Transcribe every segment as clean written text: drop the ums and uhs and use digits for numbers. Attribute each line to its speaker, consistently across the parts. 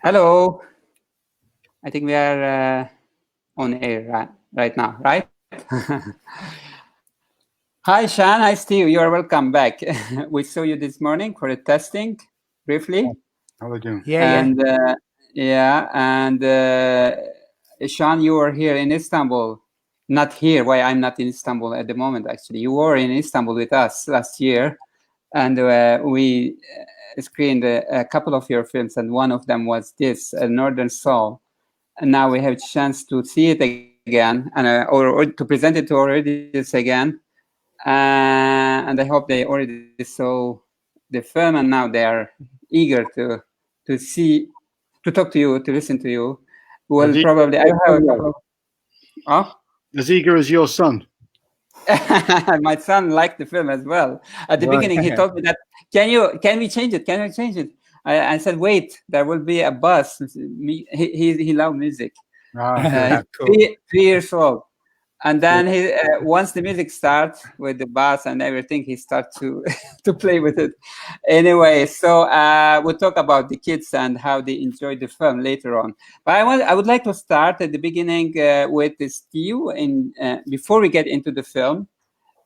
Speaker 1: Hello. I think we are on air right now, right? Hi, Sean. Hi, Steve. You are welcome back. We saw you this morning for a testing briefly.
Speaker 2: How are you doing?
Speaker 1: Yeah. And Sean, you were here in Istanbul. Not here. Why I'm not in Istanbul at the moment, actually. You were in Istanbul with us last year. And we screened a couple of your films. And one of them was this, Northern Soul. And now we have a chance to see it again and or to present it to our audience again. And I hope they already saw the film, and now they are eager to see, to talk to you, to listen to you. Well, probably I have a couple of,
Speaker 2: as eager as your son.
Speaker 1: My son liked the film as well. At the beginning, he told me that, can we change it? Can we change it? I said, wait, there will be a bus. He loved music.
Speaker 2: Cool.
Speaker 1: 3 years old. And then he, once the music starts with the bass and everything, he starts to play with it. Anyway, so we'll talk about the kids and how they enjoyed the film later on. But I would like to start at the beginning with Steve. Before we get into the film,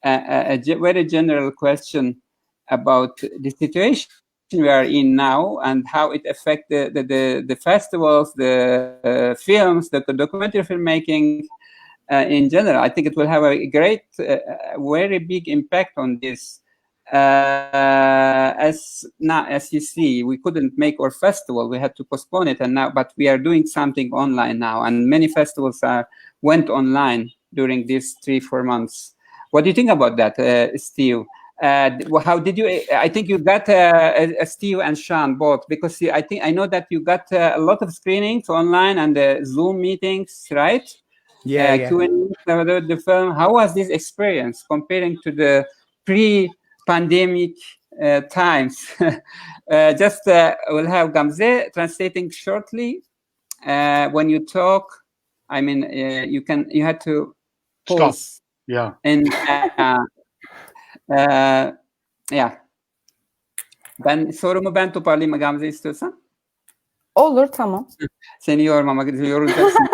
Speaker 1: a very general question about the situation we are in now and how it affects the festivals, the films, the documentary filmmaking. In general, I think it will have a great, very big impact on this. As you see, we couldn't make our festival; we had to postpone it, but we are doing something online now, and many festivals went online during these 3-4 months. What do you think about that, Steve? How did you? I think you got Steve and Sean both, because I know that you got a lot of screenings online and Zoom meetings, right? Q&A about the film. How was this experience comparing to the pre-pandemic times? We'll have Gamze translating shortly. When you talk, I mean, you had to pause.
Speaker 2: Stop. Yeah.
Speaker 1: And sorumu toparlayayım mı Gamze, istiyorsan?
Speaker 3: Olur, tamam.
Speaker 1: Seni yormamak için yorulacaksın.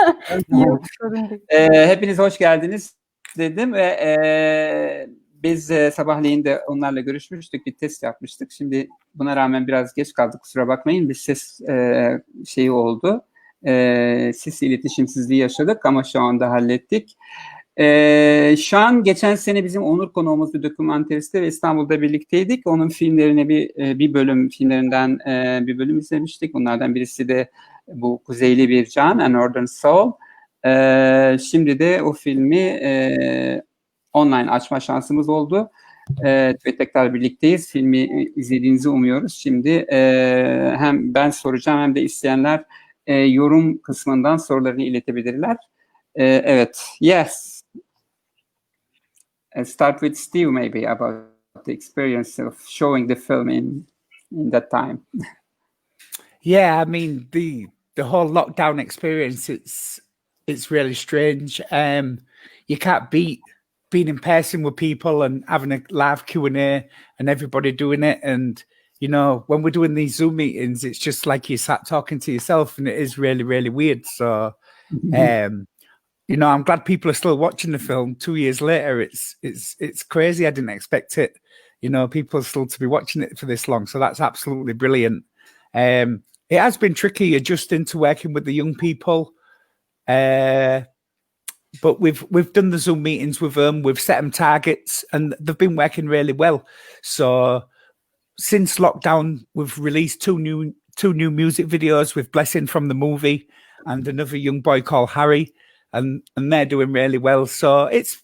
Speaker 3: Yok, sorun değil.
Speaker 1: Hepiniz hoş geldiniz dedim ve biz sabahleyin de onlarla görüşmüştük, bir test yapmıştık. Şimdi buna rağmen biraz geç kaldık, kusura bakmayın. Bir ses şeyi oldu. Ses iletişimsizliği yaşadık ama şu anda hallettik. Şu an geçen sene bizim onur konuğumuzdu Documentarist'te ve İstanbul'da birlikteydik. Onun filmlerini bir bölüm izlemiştik. Bunlardan birisi de bu KUZEYLİ BİR CAN, A Northern Soul. Şimdi de o filmi online açma şansımız oldu. Ve tekrar birlikteyiz. Filmi izlediğinizi umuyoruz. Şimdi hem ben soracağım hem de isteyenler yorum kısmından sorularını iletebilirler. Evet. Yes. Start with Steve, maybe, about the experience of showing the film in that time.
Speaker 4: Yeah, I mean the whole lockdown experience. It's really strange. You can't beat being in person with people and having a live Q&A and everybody doing it. And you know, when we're doing these Zoom meetings, it's just like you sat talking to yourself, and it is really, really weird. So, you know, I'm glad people are still watching the film 2 years later. It's crazy. I didn't expect it. You know, people are still to be watching it for this long. So that's absolutely brilliant. It has been tricky adjusting to working with the young people. But we've done the Zoom meetings with them. We've set them targets, and they've been working really well. So since lockdown, we've released two new music videos with Blessing from the movie and another young boy called Harry, and they're doing really well. So it's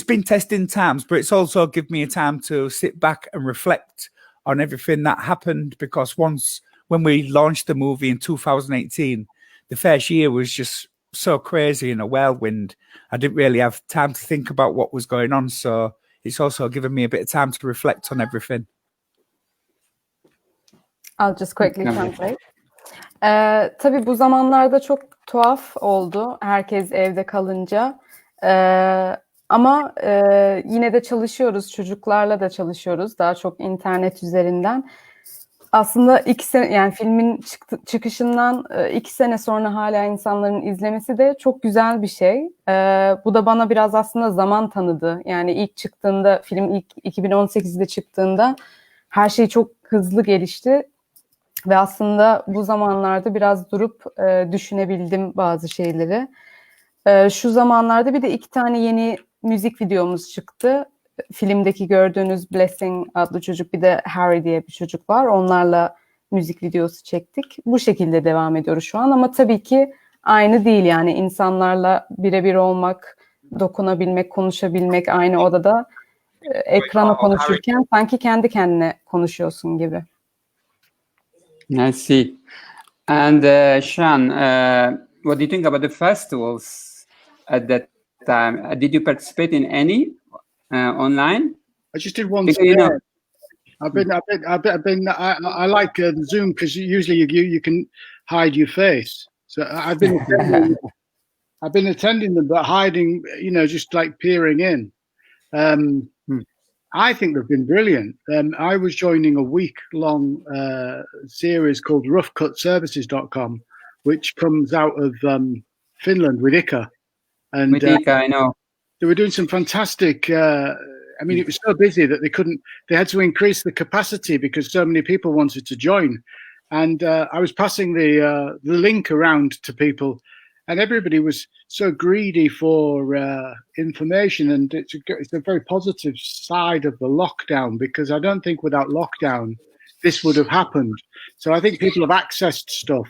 Speaker 4: been testing times, but it's also given me a time to sit back and reflect on everything that happened, because when we launched the movie in 2018, the first year was just so crazy in a whirlwind. I didn't really have time to think about what was going on. So it's also given me a bit of time to reflect on everything.
Speaker 3: I'll just quickly translate. Tabii bu zamanlarda çok tuhaf oldu herkes evde kalınca. Ama yine de çalışıyoruz, çocuklarla da çalışıyoruz, daha çok internet üzerinden. Aslında 2 sene, yani filmin çıkışından 2 sene sonra hala insanların izlemesi de çok güzel bir şey. Bu da bana biraz aslında zaman tanıdı. Yani ilk çıktığında, film ilk 2018'de çıktığında her şey çok hızlı gelişti. Ve aslında bu zamanlarda biraz durup düşünebildim bazı şeyleri. Şu zamanlarda bir de 2 tane yeni müzik videomuz çıktı. Filmdeki gördüğünüz Blessing adlı çocuk, bir de Harry diye bir çocuk var. Onlarla müzik videosu çektik. Bu şekilde devam ediyoruz şu an ama tabii ki aynı değil, yani insanlarla birebir olmak, dokunabilmek, konuşabilmek aynı odada ekrana konuşurken sanki kendi kendine konuşuyorsun gibi.
Speaker 1: I see. And Sean, what do you think about the festivals at that time? Did you participate in any online?
Speaker 2: I just did one.
Speaker 1: Because, you know,
Speaker 2: I like the Zoom because usually you can hide your face. So I've been attending them, but hiding, just like peering in. I think they've been brilliant. I was joining a week-long series called roughcutservices.com, which comes out of Finland with Ika. And
Speaker 1: with Ika, I know.
Speaker 2: They were doing some fantastic. It was so busy that they had to increase the capacity because so many people wanted to join. And I was passing the link around to people, and everybody was so greedy for information. And it's a very positive side of the lockdown, because I don't think without lockdown this would have happened. So I think people have accessed stuff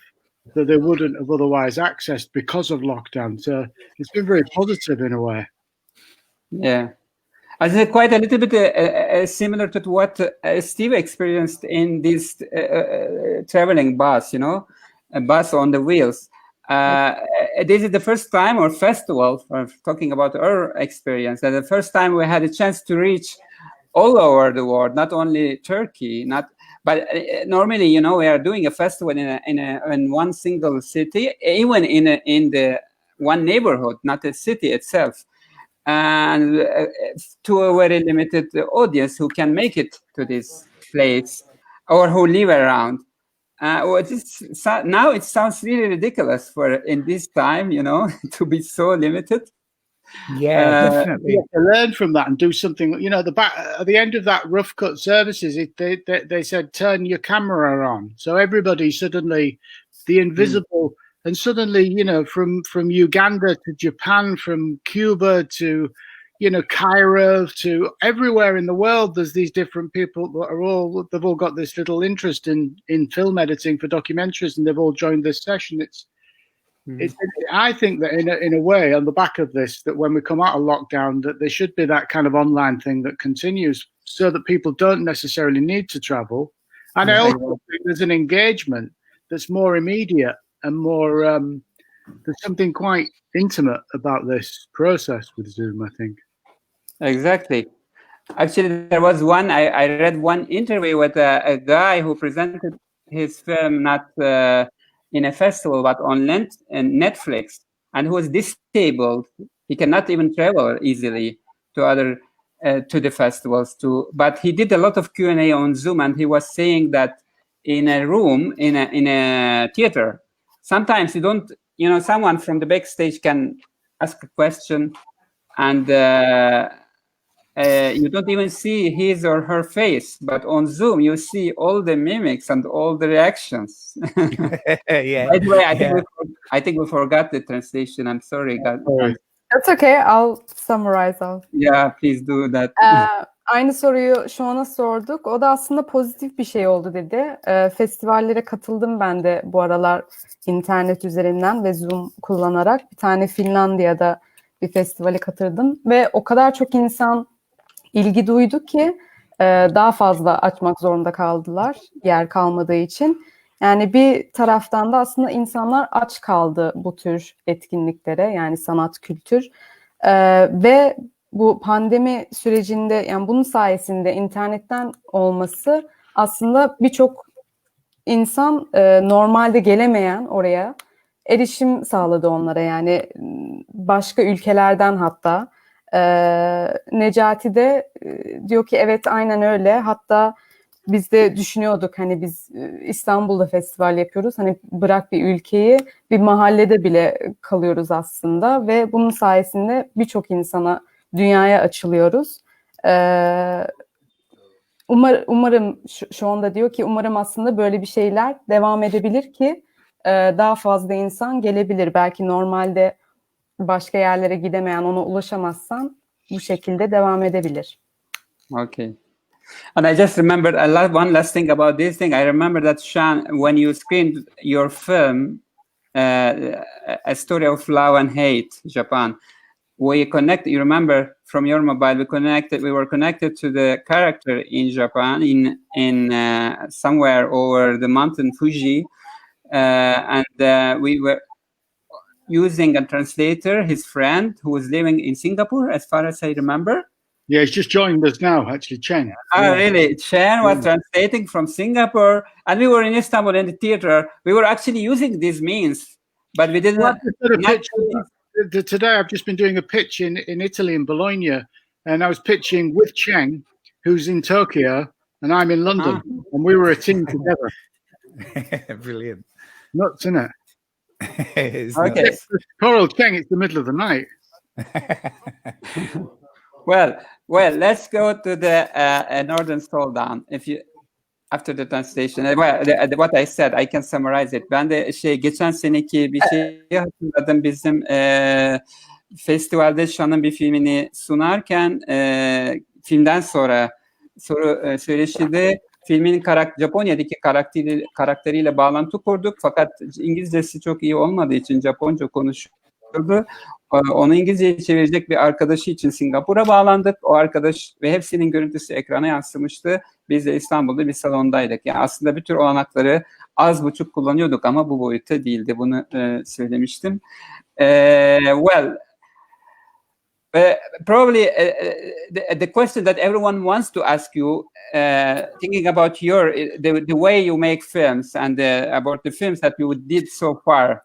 Speaker 2: that they wouldn't have otherwise accessed because of lockdown. So it's been very positive in a way.
Speaker 1: Yeah. I think quite a little bit similar to what Steve experienced in this traveling bus, a bus on the wheels. This is the first time, or festival, or talking about our experience, and the first time we had a chance to reach all over the world, not only Turkey, but normally, we are doing a festival in one single city, even in the one neighborhood, not the city itself. And to a very limited audience who can make it to this place or who live around. Now it sounds really ridiculous for in this time, to be so limited.
Speaker 4: Yeah, definitely.
Speaker 2: You have to learn from that and do something. At the end of that rough cut services, they said turn your camera on, so everybody suddenly, the invisible. And suddenly, from Uganda to Japan, from Cuba to, Cairo to everywhere in the world, there's these different people that they've all got this little interest in film editing for documentaries, and they've all joined this session. I think that in a way, on the back of this, that when we come out of lockdown, that there should be that kind of online thing that continues, so that people don't necessarily need to travel. And I also think there's an engagement that's more immediate and more, there's something quite intimate about this process with Zoom, I think.
Speaker 1: Exactly. Actually, there was I read one interview with a guy who presented his film not in a festival, but on Netflix, and who was disabled. He cannot even travel easily to the festivals. But he did a lot of Q&A on Zoom, and he was saying that in a room, in a theater, sometimes you don't, someone from the backstage can ask a question, and you don't even see his or her face. But on Zoom, you see all the mimics and all the reactions.
Speaker 4: Yeah.
Speaker 1: By the way, I think we forgot the translation. I'm sorry, guys.
Speaker 3: That's okay. I'll summarize.
Speaker 1: Yeah, please do that.
Speaker 3: Aynı soruyu Sean'a sorduk. O da aslında pozitif bir şey oldu dedi. Festivallere katıldım ben de bu aralar internet üzerinden ve Zoom kullanarak. Bir tane Finlandiya'da bir festivale katıldım ve o kadar çok insan ilgi duydu ki daha fazla açmak zorunda kaldılar yer kalmadığı için. Yani bir taraftan da aslında insanlar aç kaldı bu tür etkinliklere, yani sanat, kültür ve bu pandemi sürecinde, yani bunun sayesinde internetten olması aslında birçok insan normalde gelemeyen oraya erişim sağladı onlara, yani başka ülkelerden hatta. Necati de diyor ki evet aynen öyle, hatta biz de düşünüyorduk hani biz İstanbul'da festival yapıyoruz. Hani bırak bir ülkeyi, bir mahallede bile kalıyoruz aslında ve bunun sayesinde birçok insana, dünyaya açılıyoruz. Umarım şu anda diyor ki umarım aslında böyle bir şeyler devam edebilir ki daha fazla insan gelebilir. Belki normalde başka yerlere gidemeyen, ona ulaşamazsan bu şekilde devam edebilir.
Speaker 1: Okay. And I just remembered one last thing about this thing. I remember that, Sean, when you screened your film, A Story of Love and Hate, Japan, we connected, you remember from your mobile, we were connected to the character in Japan, in somewhere over the mountain Fuji, and we were using a translator, his friend, who was living in Singapore, as far as I remember.
Speaker 2: Yeah, he's just joined us now, actually, Chen.
Speaker 1: Oh, really? Chen was translating from Singapore, and we were in Istanbul in the theater. We were actually using these means, but we didn't.
Speaker 2: Today, I've just been doing a pitch in Italy, in Bologna, and I was pitching with Chen, who's in Tokyo, and I'm in London, and we were a team together.
Speaker 4: Brilliant.
Speaker 2: Nuts, isn't it?
Speaker 1: Okay.
Speaker 2: Coral Cheng, it's the middle of the night.
Speaker 1: Well, let's go to the Northern Soul Down. After the translation, what I said, I can summarize it. Ben de geçen seneki bir şeyi hatırladım. Bizim festivalde Sean'ın bir filmini sunarken filmden sonra söyleşide filmin Japonya'daki karakteriyle bağlantı kurduk. Fakat İngilizcesi çok iyi olmadığı için Japonca konuşuyordu. Onu İngilizce'ye çevirecek bir arkadaşı için Singapur'a bağlandık. O arkadaş ve hepsinin görüntüsü ekrana yansımıştı. Biz de İstanbul'da bir salondaydık. Yani aslında bir tür olanakları az buçuk kullanıyorduk ama bu boyutta değildi. Bunu söylemiştim. Probably the question that everyone wants to ask you, thinking about the way you make films and about the films that you did so far,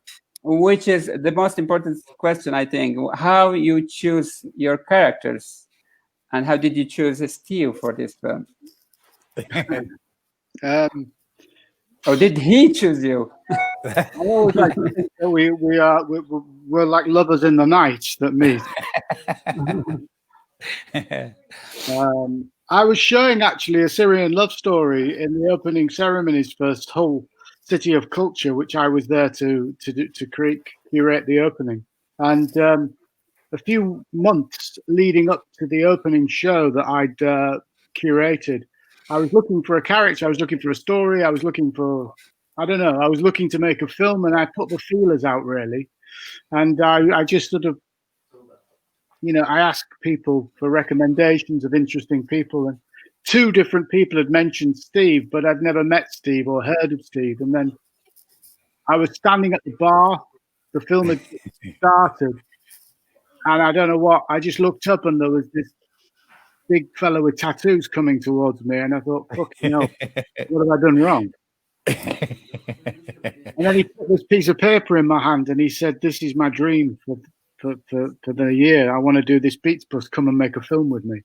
Speaker 1: which is the most important question, I think. How you choose your characters, and how did you choose Steve for this film? Or did he choose you?
Speaker 2: We're like lovers in the night that meet. I was showing actually a Syrian love story in the opening ceremonies for Hull City of Culture, which I was there to curate the opening. And a few months leading up to the opening show that I'd curated, I was looking for a character, I was looking for a story, I was looking to make a film, and I put the feelers out really. And I just sort of, I asked people for recommendations of interesting people, and 2 different people had mentioned Steve, but I'd never met Steve or heard of Steve. And then I was standing at the bar, the film had started, and I don't know what, I just looked up and there was this big fellow with tattoos coming towards me, and I thought, fucking hell, what have I done wrong? And then he put this piece of paper in my hand and he said, this is my dream for the year. I want to do this Beats Bus, come and make a film with me.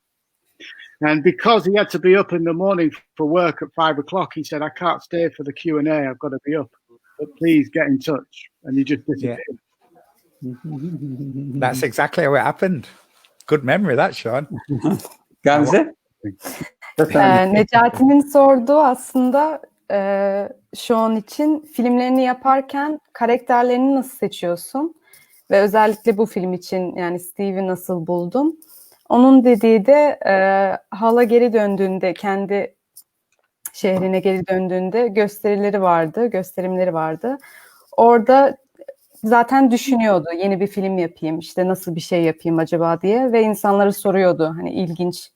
Speaker 2: And because he had to be up in the morning for work at 5 o'clock, he said, I can't stay for the Q&A, I've got to be up, but please get in touch. And he just disappeared.
Speaker 4: Yeah. That's exactly how it happened. Good memory that, Sean.
Speaker 1: Gamze?
Speaker 3: Necati'nin sorduğu aslında şu an için filmlerini yaparken karakterlerini nasıl seçiyorsun? Ve özellikle bu film için yani Steve'i nasıl buldum? Onun dediği de Hal'a geri döndüğünde, kendi şehrine geri döndüğünde gösterimleri vardı. Orada zaten düşünüyordu, yeni bir film yapayım, işte nasıl bir şey yapayım acaba diye ve insanlara soruyordu, hani ilginç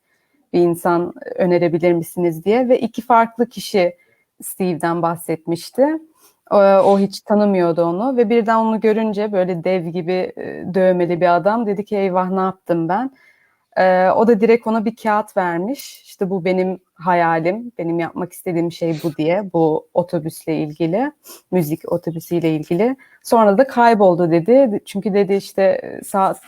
Speaker 3: bir insan önerebilir misiniz diye ve 2 farklı kişi Steve'den bahsetmişti. O hiç tanımıyordu onu ve birden onu görünce böyle dev gibi dövmeli bir adam dedi ki eyvah ne yaptım ben? O da direkt ona bir kağıt vermiş. İşte bu benim hayalim, benim yapmak istediğim şey bu diye. Bu otobüsle ilgili, müzik otobüsüyle ilgili. Sonra da kayboldu dedi. Çünkü dedi işte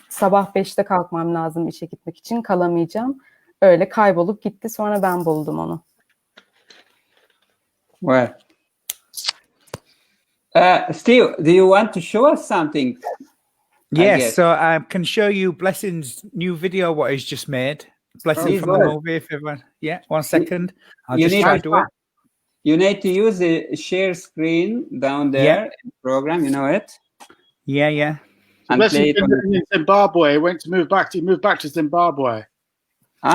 Speaker 3: sabah 5'te kalkmam lazım işe gitmek için, kalamayacağım. Öyle kaybolup gitti. Sonra ben buldum onu.
Speaker 1: Well, Steve, do you want to show us something?
Speaker 4: Yes, so I can show you Blessing's new video, what he's just made. Blessing from the movie, if everyone. Yeah, 1 second. I'll just try to do it.
Speaker 1: You need to use the share screen down there in the program, you know it?
Speaker 4: Yeah.
Speaker 1: And play it
Speaker 2: in Zimbabwe. He moved back to Zimbabwe.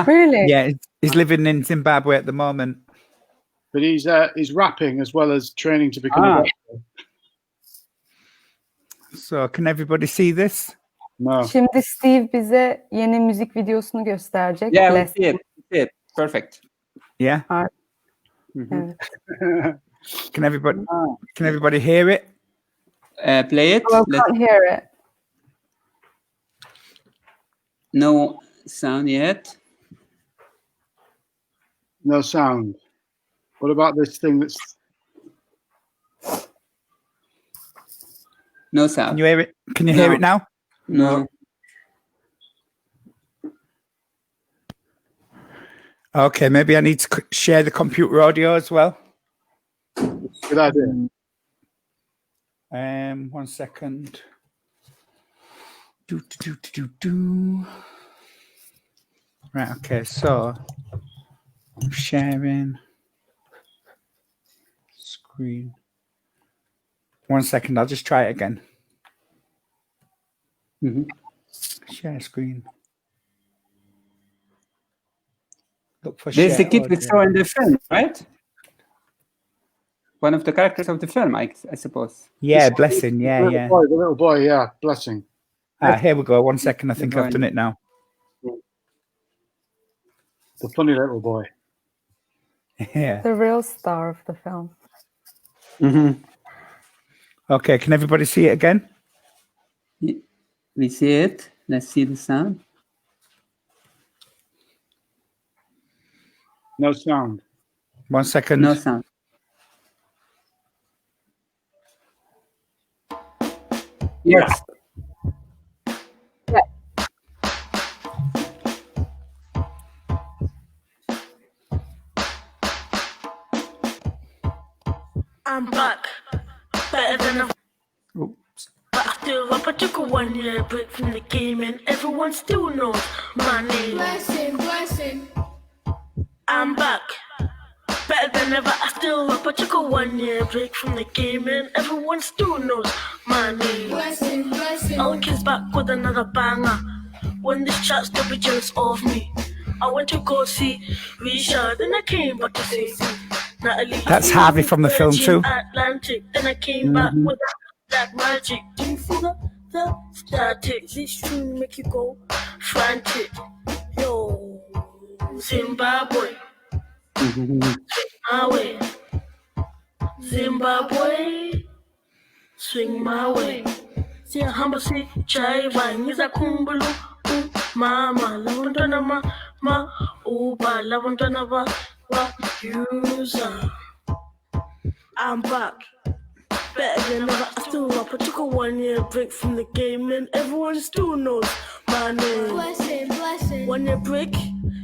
Speaker 3: Really?
Speaker 4: Yeah, he's living in Zimbabwe at the moment.
Speaker 2: But he's rapping as well as training to become a doctor.
Speaker 4: So can everybody see this?
Speaker 2: No.
Speaker 3: Şimdi Steve bize yeni müzik videosunu gösterecek.
Speaker 1: Yeah, we see it. Perfect.
Speaker 4: Yeah.
Speaker 3: Evet.
Speaker 4: Can everybody hear it?
Speaker 1: Play it.
Speaker 3: Well, can't hear it.
Speaker 1: No sound yet.
Speaker 2: No sound. What about this thing that's...
Speaker 1: No sound.
Speaker 4: Can you hear it? Can you hear it now?
Speaker 1: No.
Speaker 4: Okay, maybe I need to share the computer audio as well.
Speaker 2: Good idea.
Speaker 4: 1 second. Right, okay, so I'm sharing screen. 1 second, I'll just try it again. Share screen. Look for
Speaker 1: This is the
Speaker 4: share
Speaker 1: kid we saw in the film, right? One of the characters of the film, I suppose.
Speaker 4: Yeah, Blessing, yeah.
Speaker 2: The little boy, yeah, Blessing.
Speaker 4: Here we go, 1 second, I think I've done it now.
Speaker 2: The funny little boy.
Speaker 4: Yeah.
Speaker 3: The real star of the film.
Speaker 4: Okay, can everybody see it again?
Speaker 1: We see it. Let's see the sound.
Speaker 2: No sound.
Speaker 4: 1 second.
Speaker 1: No sound. Yes.
Speaker 5: I'm back, better than ever.
Speaker 4: Oops.
Speaker 5: But I still up. I took a 1 year break from the game, and everyone still knows my name. Blessing. I'm back, better than ever. I still up. I took a 1 year break from the game, and everyone still knows my name. Blessing. Owen Kid's back with another banger. When this chat's they'll be jealous of me. I went to go see Richard, then I came back to see Natalie.
Speaker 4: That's Harvey from the film too.
Speaker 5: Atlantic, then I came back with that magic. Do you feel the static? This stream make you go frantic. Yo, Zimbabwe, swing my way. Zimbabwe, swing my way. See a humble see chaiva, niza kumbulu. Mama, lavantana ma uba, lavantana va user. I'm back, better than ever. I still up. I took a 1 year break from the game, and everyone still knows my name. Blessing. 1 year break,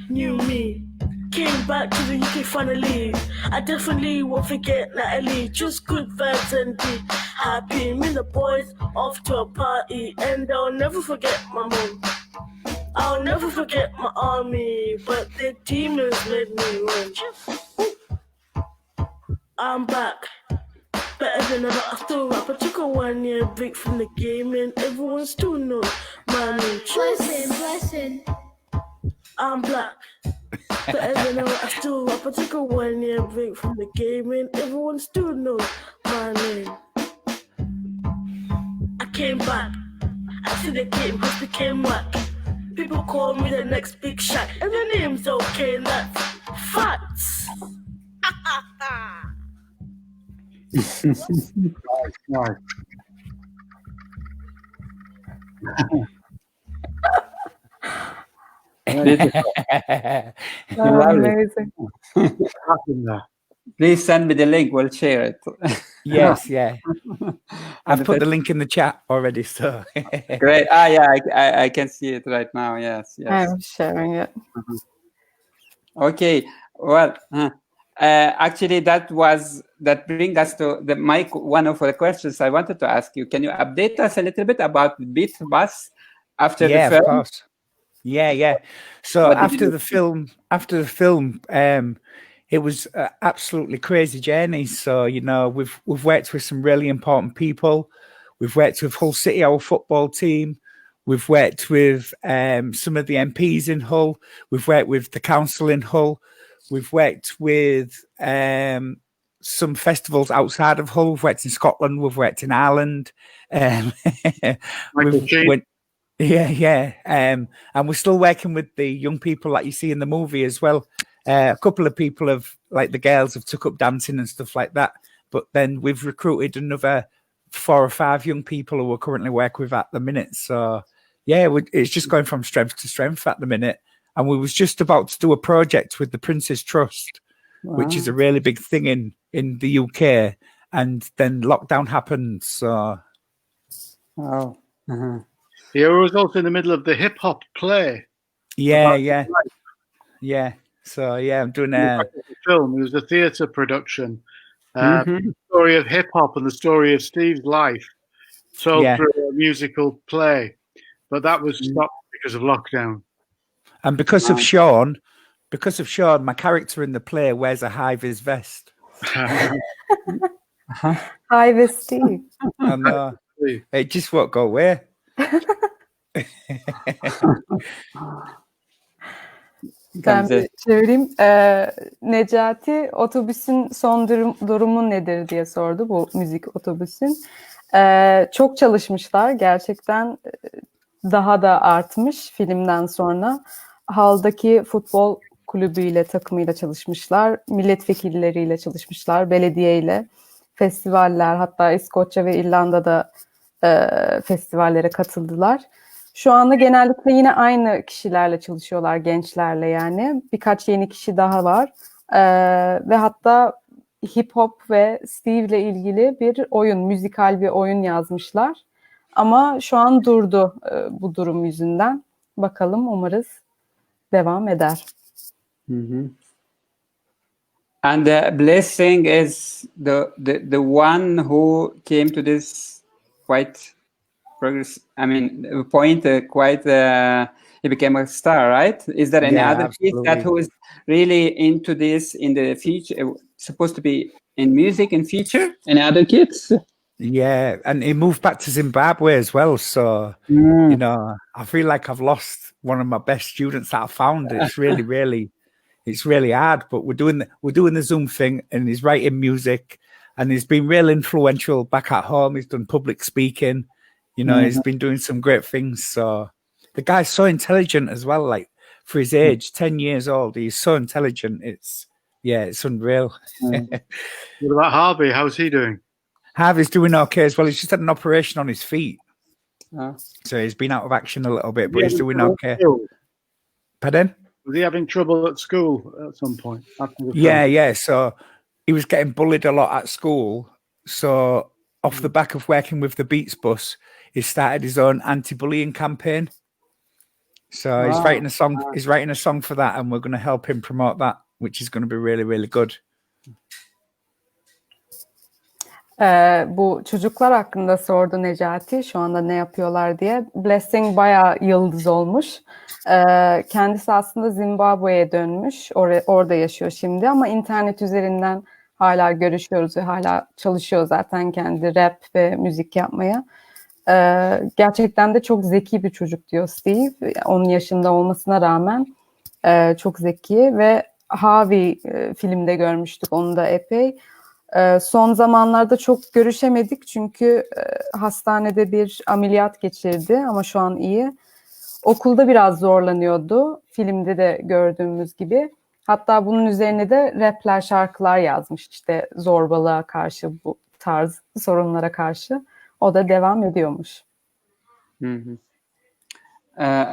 Speaker 5: new me. Came back to the UK finally. I definitely won't forget Natalie. Just good vibes and be happy. Me and the boys off to a party, and I'll never forget my mom. I'll never forget my army, but the demons made me run. I'm back, better than ever. I still rap. I took a 1 year break from the game, and everyone still knows my name. Blessing. I'm black, better than ever. I still rap. I took a 1 year break from the game, and everyone still knows my name. I came back. I see the game just became whack. People call me the next big shot, and the name's okay, and that's facts.
Speaker 2: Nice.
Speaker 3: Amazing.
Speaker 2: Happened there.
Speaker 1: Please send me the link. We'll share it.
Speaker 4: Yes, yeah. I've put the link in the chat already, so.
Speaker 1: Great. Yeah, I can see it right now. Yes.
Speaker 3: I'm sharing it.
Speaker 1: Okay. Well, Actually, that brings us to one of the questions I wanted to ask you. Can you update us a little bit about the Beat Bus after the film?
Speaker 4: Of course. Yeah. So after the film, it was an absolutely crazy journey. So, you know, we've worked with some really important people. We've worked with Hull City, our football team. We've worked with some of the MPs in Hull. We've worked with the council in Hull. We've worked with some festivals outside of Hull. We've worked in Scotland. We've worked in Ireland. And we're still working with the young people that you see in the movie as well. A couple of people like the girls have took up dancing and stuff like that. But then we've recruited another 4 or 5 young people who we're currently working with at the minute. So yeah, it's just going from strength to strength at the minute. And we was just about to do a project with the Prince's Trust, which is a really big thing in the UK. And then lockdown happened. So
Speaker 1: wow.
Speaker 2: He was also in the middle of the hip hop play.
Speaker 4: Yeah. So yeah, I'm doing a
Speaker 2: film. It was a theatre production. The story of hip hop and the story of Steve's life told through a musical play, but that was stopped because of lockdown.
Speaker 4: And because of Sean, my character in the play wears a high-vis vest.
Speaker 3: High-vis Steve.
Speaker 4: I know. It just won't go away.
Speaker 3: Ben bir çevireyim. Necati otobüsün son durumu nedir diye sordu, bu müzik otobüsün. Çok çalışmışlar. Gerçekten daha da artmış filmden sonra. Hal'daki futbol kulübüyle, takımıyla çalışmışlar. Milletvekilleriyle çalışmışlar. Belediyeyle. Festivaller, hatta İskoçya ve İrlanda'da festivallere katıldılar. Şu anda genellikle yine aynı kişilerle çalışıyorlar, gençlerle yani. Birkaç yeni kişi daha var. Ve hatta hip hop ve Steve ile ilgili bir oyun, müzikal bir oyun yazmışlar. Ama şu an durdu bu durum yüzünden. Bakalım, umarız devam eder.
Speaker 1: And Blessing is the one who came to this quite point he became a star, right? Is there any other kid who is really into this in the future, supposed to be in music in future? Any other kids?
Speaker 4: Yeah, and he moved back to Zimbabwe as well. So, you know, I feel like I've lost one of my best students that I found. It's really, it's really hard. But we're doing the Zoom thing, and he's writing music, and he's been real influential back at home. He's done public speaking. You know, he's been doing some great things. So the guy's so intelligent as well. Like for his age, 10 years old, he's so intelligent. It's unreal.
Speaker 2: What about Harvey? How's he doing?
Speaker 4: Harvey's doing okay as well. He's just had an operation on his feet. So he's been out of action a little bit, but he's doing okay. Pardon?
Speaker 2: Was he having trouble at school at some point?
Speaker 4: Yeah. So he was getting bullied a lot at school. So off the back of working with the Beats Bus, he started his own anti-bullying campaign. So he's writing a song. He's writing a song for that, and we're going to help him promote that, which is going to be really, really good.
Speaker 3: Bu çocuklar hakkında sordu Necati, şu anda ne yapıyorlar diye. Blessing bayağı yıldız olmuş. Kendisi aslında Zimbabwe'ye dönmüş. Orada yaşıyor şimdi ama internet üzerinden hala görüşüyoruz ve hala çalışıyor zaten kendi rap ve müzik yapmaya. Gerçekten de çok zeki bir çocuk diyor Steve. 10 yaşında olmasına rağmen çok zeki ve Harvey filmde görmüştük onu da epey. Son zamanlarda çok görüşemedik çünkü hastanede bir ameliyat geçirdi ama şu an iyi. Okulda biraz zorlanıyordu, filmde de gördüğümüz gibi. Hatta bunun üzerine de rapler, şarkılar yazmış işte zorbalığa karşı, bu tarz sorunlara karşı. O da devam ediyormuş.
Speaker 1: I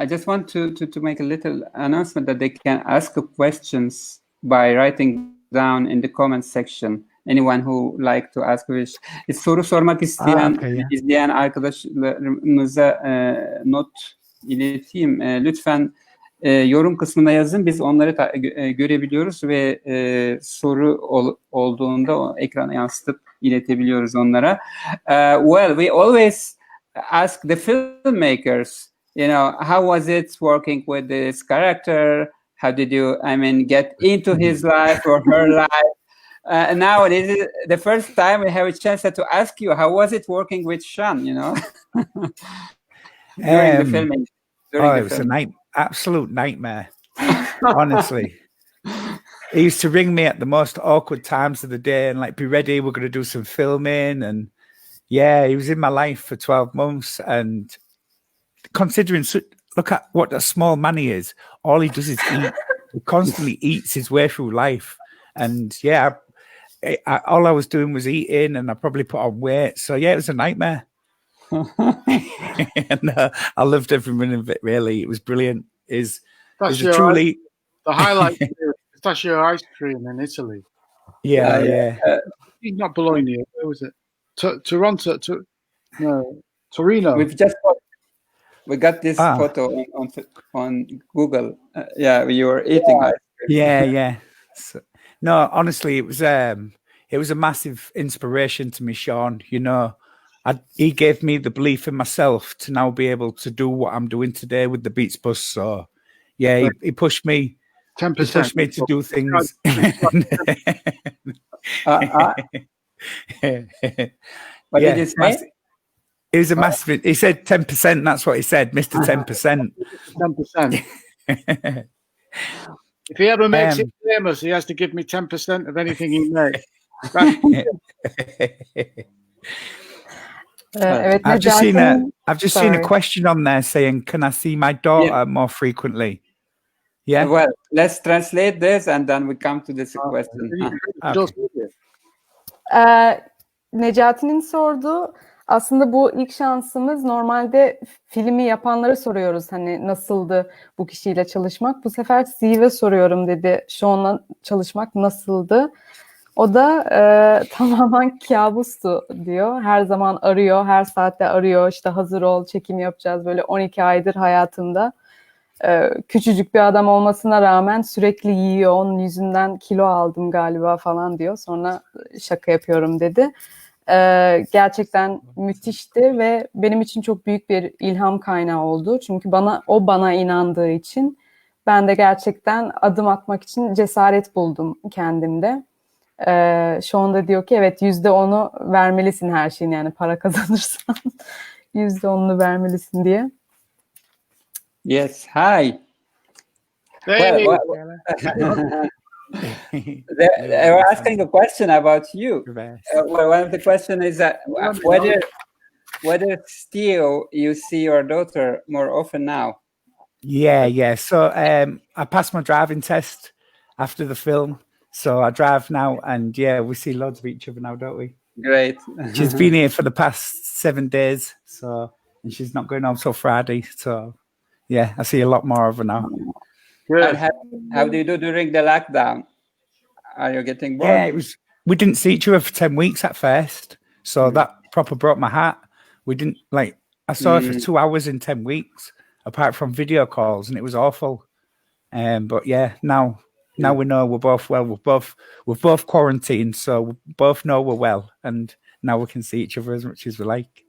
Speaker 1: just want to make a little announcement that they can ask questions by writing down in the comment section. Anyone who like to ask soru sormak isteyen izleyen arkadaşlarımıza not ileteyim. Lütfen yorum kısmına yazın. Biz onları görebiliyoruz ve soru olduğunda o ekrana yansıtıp iletebiliyoruz onlara. Well, we always ask the filmmakers, you know, how was it working with this character? How did you, get into his life or her life? Now this is the first time we have a chance to ask you, how was it working with Sean, you know? During the filming.
Speaker 4: It was absolute nightmare, honestly. He used to ring me at the most awkward times of the day and like, be ready, we're going to do some filming. And yeah, he was in my life for 12 months. And considering, look at what a small man he is. All he does is eat. He constantly eats his way through life. And yeah, all I was doing was eating, and I probably put on weight. So yeah, it was a nightmare. And I loved every minute of it, really. It was brilliant. The
Speaker 2: highlight is pistachio ice cream in Italy.
Speaker 4: Yeah.
Speaker 2: Not Bologna. Where was it? Toronto. Torino.
Speaker 1: We got this photo on Google. You were eating ice cream.
Speaker 4: Yeah. So, no, honestly, it was a massive inspiration to me, Sean. You know, he gave me the belief in myself to now be able to do what I'm doing today with the Beats Bus. So, yeah, he pushed me. 10%. He pushed me to do things.
Speaker 1: What did you say?
Speaker 4: It was a massive. He said 10%. That's what he said, Mr. 10%.
Speaker 2: 10%. If he ever makes it famous, he has to give me 10% of anything he makes.
Speaker 4: I've just seen a question on there saying, "Can I see my daughter more frequently?" Yeah.
Speaker 1: Well, let's translate this and then we come to this question.
Speaker 3: Necati'nin sorduğu, aslında bu ilk şansımız. Normalde filmi yapanlara soruyoruz, hani nasıldı bu kişiyle çalışmak. Bu sefer Steve'e soruyorum dedi, Sean'la çalışmak nasıldı? O da tamamen kabustu diyor. Her zaman arıyor, her saatte arıyor. İşte hazır ol, çekim yapacağız. Böyle 12 aydır hayatımda. Küçücük bir adam olmasına rağmen sürekli yiyor. Onun yüzünden kilo aldım galiba falan diyor. Sonra şaka yapıyorum dedi. Gerçekten müthişti ve benim için çok büyük bir ilham kaynağı oldu. Çünkü bana inandığı için ben de gerçekten adım atmak için cesaret buldum kendimde. Şu anda diyor ki evet, %10'u vermelisin her şeyin, yani para kazanırsan %10'unu vermelisin diye.
Speaker 1: Yes, hi.
Speaker 2: Hey.
Speaker 1: Well, they were asking a question about you. One of the questions is that whether still you see your daughter more often now.
Speaker 4: Yeah. So I passed my driving test after the film. So I drive now, and yeah, we see loads of each other now, don't we?
Speaker 1: Great.
Speaker 4: She's been here for the past 7 days, and she's not going home till Friday. So yeah, I see a lot more of her now.
Speaker 1: And how do you do during the lockdown? Are you getting bored?
Speaker 4: Yeah, we didn't see each other for 10 weeks at first, so that proper broke my heart. We didn't I saw her for 2 hours in 10 weeks, apart from video calls, and it was awful. But yeah, now we know we're both well. We're both quarantined, so we both know we're well, and now we can see each other as much as we like.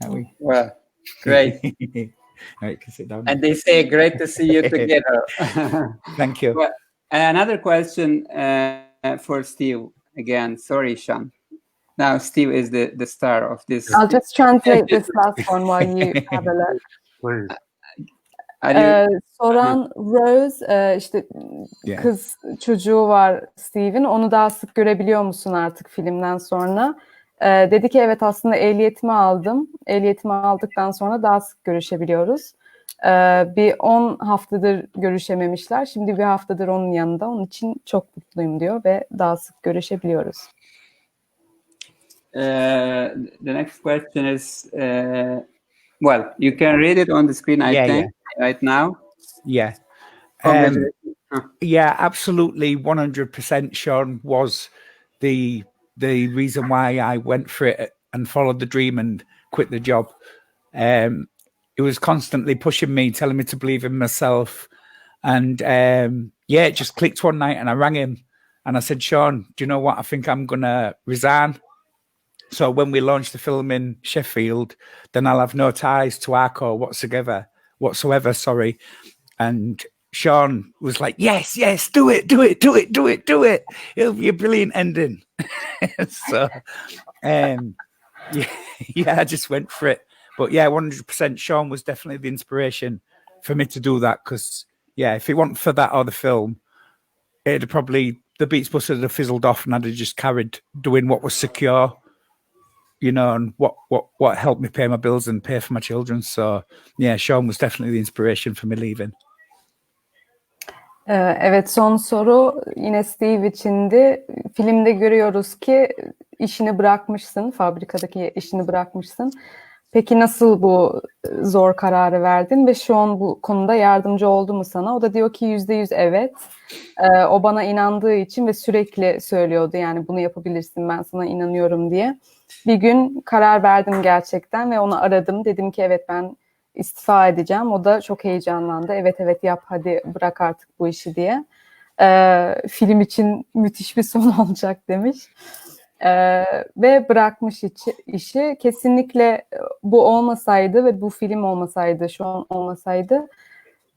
Speaker 4: We?
Speaker 1: Well, great.
Speaker 4: Right, can sit down.
Speaker 1: And they say, great to see you together.
Speaker 4: Thank you.
Speaker 1: Well, another question for Steve again. Sorry, Sean. Now Steve is the star of this.
Speaker 3: I'll just translate this last one while you have a look.
Speaker 2: Please.
Speaker 3: Soran Rose, işte kız çocuğu var Steve'in. Onu daha sık görebiliyor musun artık filmden sonra? Dedi ki evet, aslında ehliyetimi aldım. Ehliyetimi aldıktan sonra daha sık görüşebiliyoruz. Bir 10 haftadır görüşememişler. Şimdi bir haftadır onun yanında. Onun için çok mutluyum diyor ve daha sık görüşebiliyoruz.
Speaker 1: The next question is, well, you can read it on the screen, I think, right now.
Speaker 4: Yeah. Yeah, absolutely. 100% Sean was the reason why I went for it and followed the dream and quit the job. he was constantly pushing me, telling me to believe in myself. And it just clicked one night, and I rang him and I said, Sean, do you know what? I think I'm going to resign. So when we launch the film in Sheffield, then I'll have no ties to Arco whatsoever. And Sean was like, yes, do it. It'll be a brilliant ending. So, I just went for it. But 100%, Sean was definitely the inspiration for me to do that. Because, if it wasn't for that or the film, it'd probably, the Beats Bus would have fizzled off, and I'd have just carried doing what was secure, and what helped me pay my bills and pay for my children. So, Sean was definitely the inspiration for me leaving.
Speaker 3: Evet, son soru yine Steve içindi. Filmde görüyoruz ki işini bırakmışsın, fabrikadaki işini bırakmışsın. Peki nasıl bu zor kararı verdin ve Sean bu konuda yardımcı oldu mu sana? O da diyor ki %100 evet. O bana inandığı için ve sürekli söylüyordu, yani bunu yapabilirsin, ben sana inanıyorum diye. Bir gün karar verdim gerçekten ve onu aradım. Dedim ki evet, ben istifa edeceğim. O da çok heyecanlandı. Evet yap, hadi bırak artık bu işi diye. Film için müthiş bir son olacak demiş. Ve bırakmış işi. Kesinlikle bu olmasaydı ve bu film olmasaydı, şu an olmasaydı,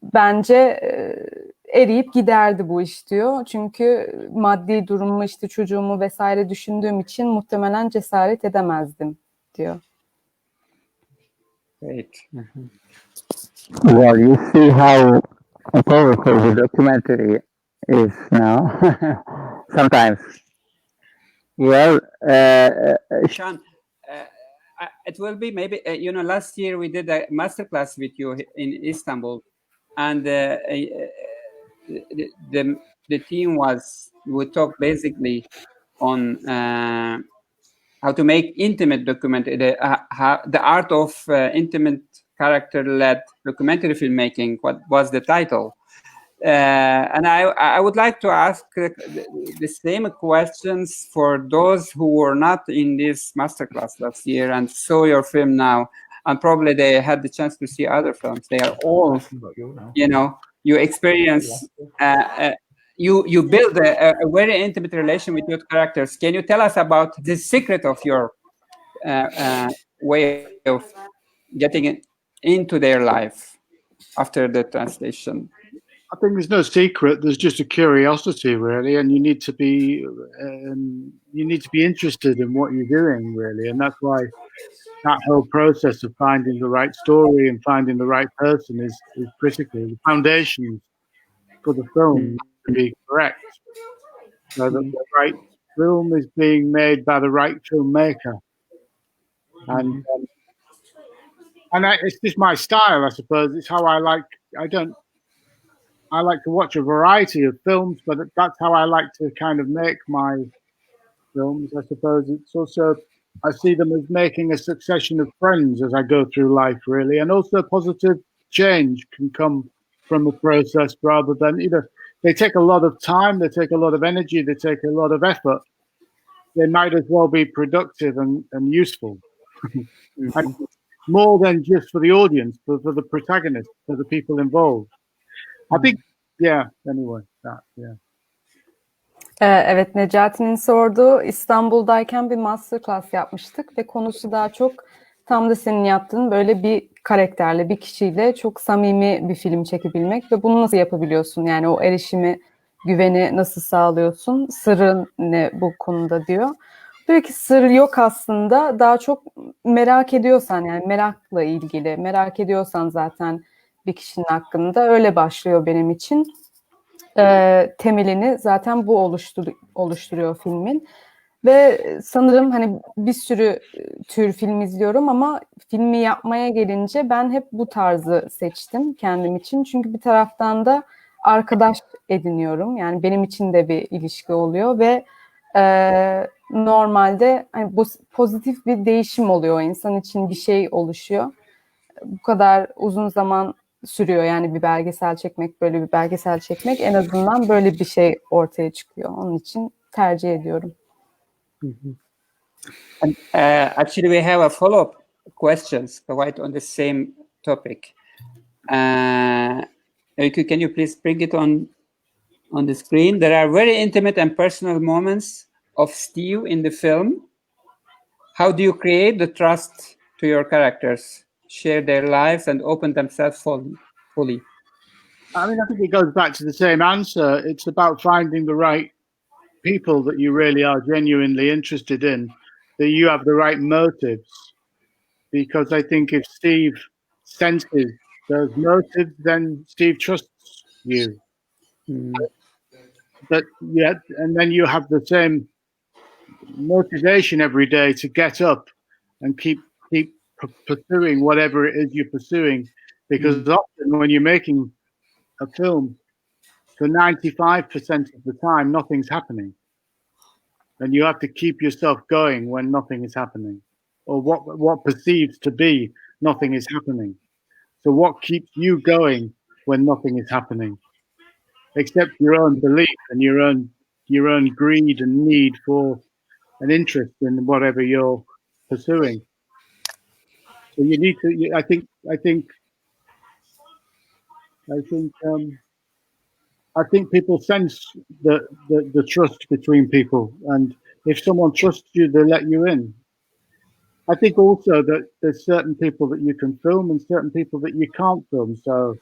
Speaker 3: bence eriyip giderdi bu iş diyor. Çünkü maddi durumu, işte çocuğumu vesaire düşündüğüm için muhtemelen cesaret edemezdim diyor.
Speaker 1: Great.
Speaker 6: Well, you see how powerful the documentary is now. Sometimes. Well,
Speaker 1: Sean, it will be maybe, last year we did a masterclass with you in Istanbul, and the theme was, we talked basically on how to make intimate documentary, the art of intimate character-led documentary filmmaking. What was the title? And I would like to ask the same questions for those who were not in this masterclass last year and saw your film now, and probably they had the chance to see other films. They are all, you experience, you build a very intimate relation with your characters. Can you tell us about the secret of your way of getting into their life after the translation?
Speaker 2: I think there's no secret. There's just a curiosity, really, and you need to be interested in what you're doing, really, and that's why that whole process of finding the right story and finding the right person is critical. The foundations for the film to be correct. So that the right film is being made by the right filmmaker, and it's just my style, I suppose. It's how I like. I like to watch a variety of films, but that's how I like to kind of make my films. I suppose it's also, I see them as making a succession of friends as I go through life, really. And also positive change can come from the process rather than, they take a lot of time, they take a lot of energy, they take a lot of effort. They might as well be productive and useful. And more than just for the audience, but for the protagonist, for the people involved. I think, anyway,
Speaker 3: Evet, Necati'nin sorduğu, İstanbul'dayken bir masterclass yapmıştık ve konusu daha çok tam da senin yaptığın böyle bir karakterle, bir kişiyle çok samimi bir film çekebilmek ve bunu nasıl yapabiliyorsun? Yani o erişimi, güveni nasıl sağlıyorsun? Sırrın ne bu konuda diyor. Diyor ki sır yok aslında, daha çok merak ediyorsan, yani merakla ilgili, merak ediyorsan zaten bir kişinin hakkında öyle başlıyor benim için. Temelini zaten bu oluşturuyor filmin. Ve sanırım hani bir sürü tür film izliyorum ama filmi yapmaya gelince ben hep bu tarzı seçtim kendim için. Çünkü bir taraftan da arkadaş ediniyorum. Yani benim için de bir ilişki oluyor ve normalde hani bu pozitif bir değişim oluyor. İnsan için bir şey oluşuyor. Bu kadar uzun zaman sürüyor yani bir belgesel çekmek, böyle bir belgesel çekmek, en azından böyle bir şey ortaya çıkıyor. Onun için tercih ediyorum.
Speaker 1: And, actually, we have a follow-up questions right on the same topic. Öykü, can you please bring it on the screen? There are very intimate and personal moments of Steve in the film. How do you create the trust to your characters, share their lives, and open themselves fully?
Speaker 2: I mean, I think it goes back to the same answer. It's about finding the right people that you really are genuinely interested in, that you have the right motives. Because I think if Steve senses those motives, then Steve trusts you. But yeah, and then you have the same motivation every day to get up and keep pursuing whatever it is you're pursuing. Because often when you're making a film, for 95% of the time, nothing's happening. And you have to keep yourself going when nothing is happening, or what perceives to be nothing is happening. So what keeps you going when nothing is happening? Except your own belief and your own greed and need for an interest in whatever you're pursuing. So you need to. I think people sense the trust between people, and if someone trusts you, they let you in. I think also that there's certain people that you can film and certain people that you can't film. So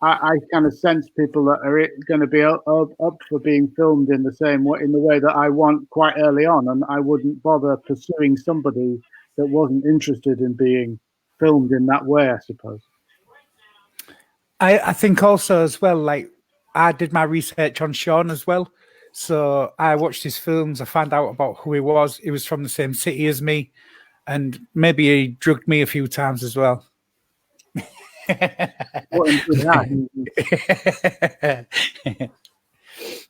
Speaker 2: I kind of sense people that are going to be up for being filmed in the way that I want quite early on, and I wouldn't bother pursuing somebody that wasn't interested in being filmed in that way, I suppose.
Speaker 4: I think also as well, like I did my research on Sean as well. So I watched his films. I found out about who he was. He was from the same city as me, and maybe he drugged me a few times as well.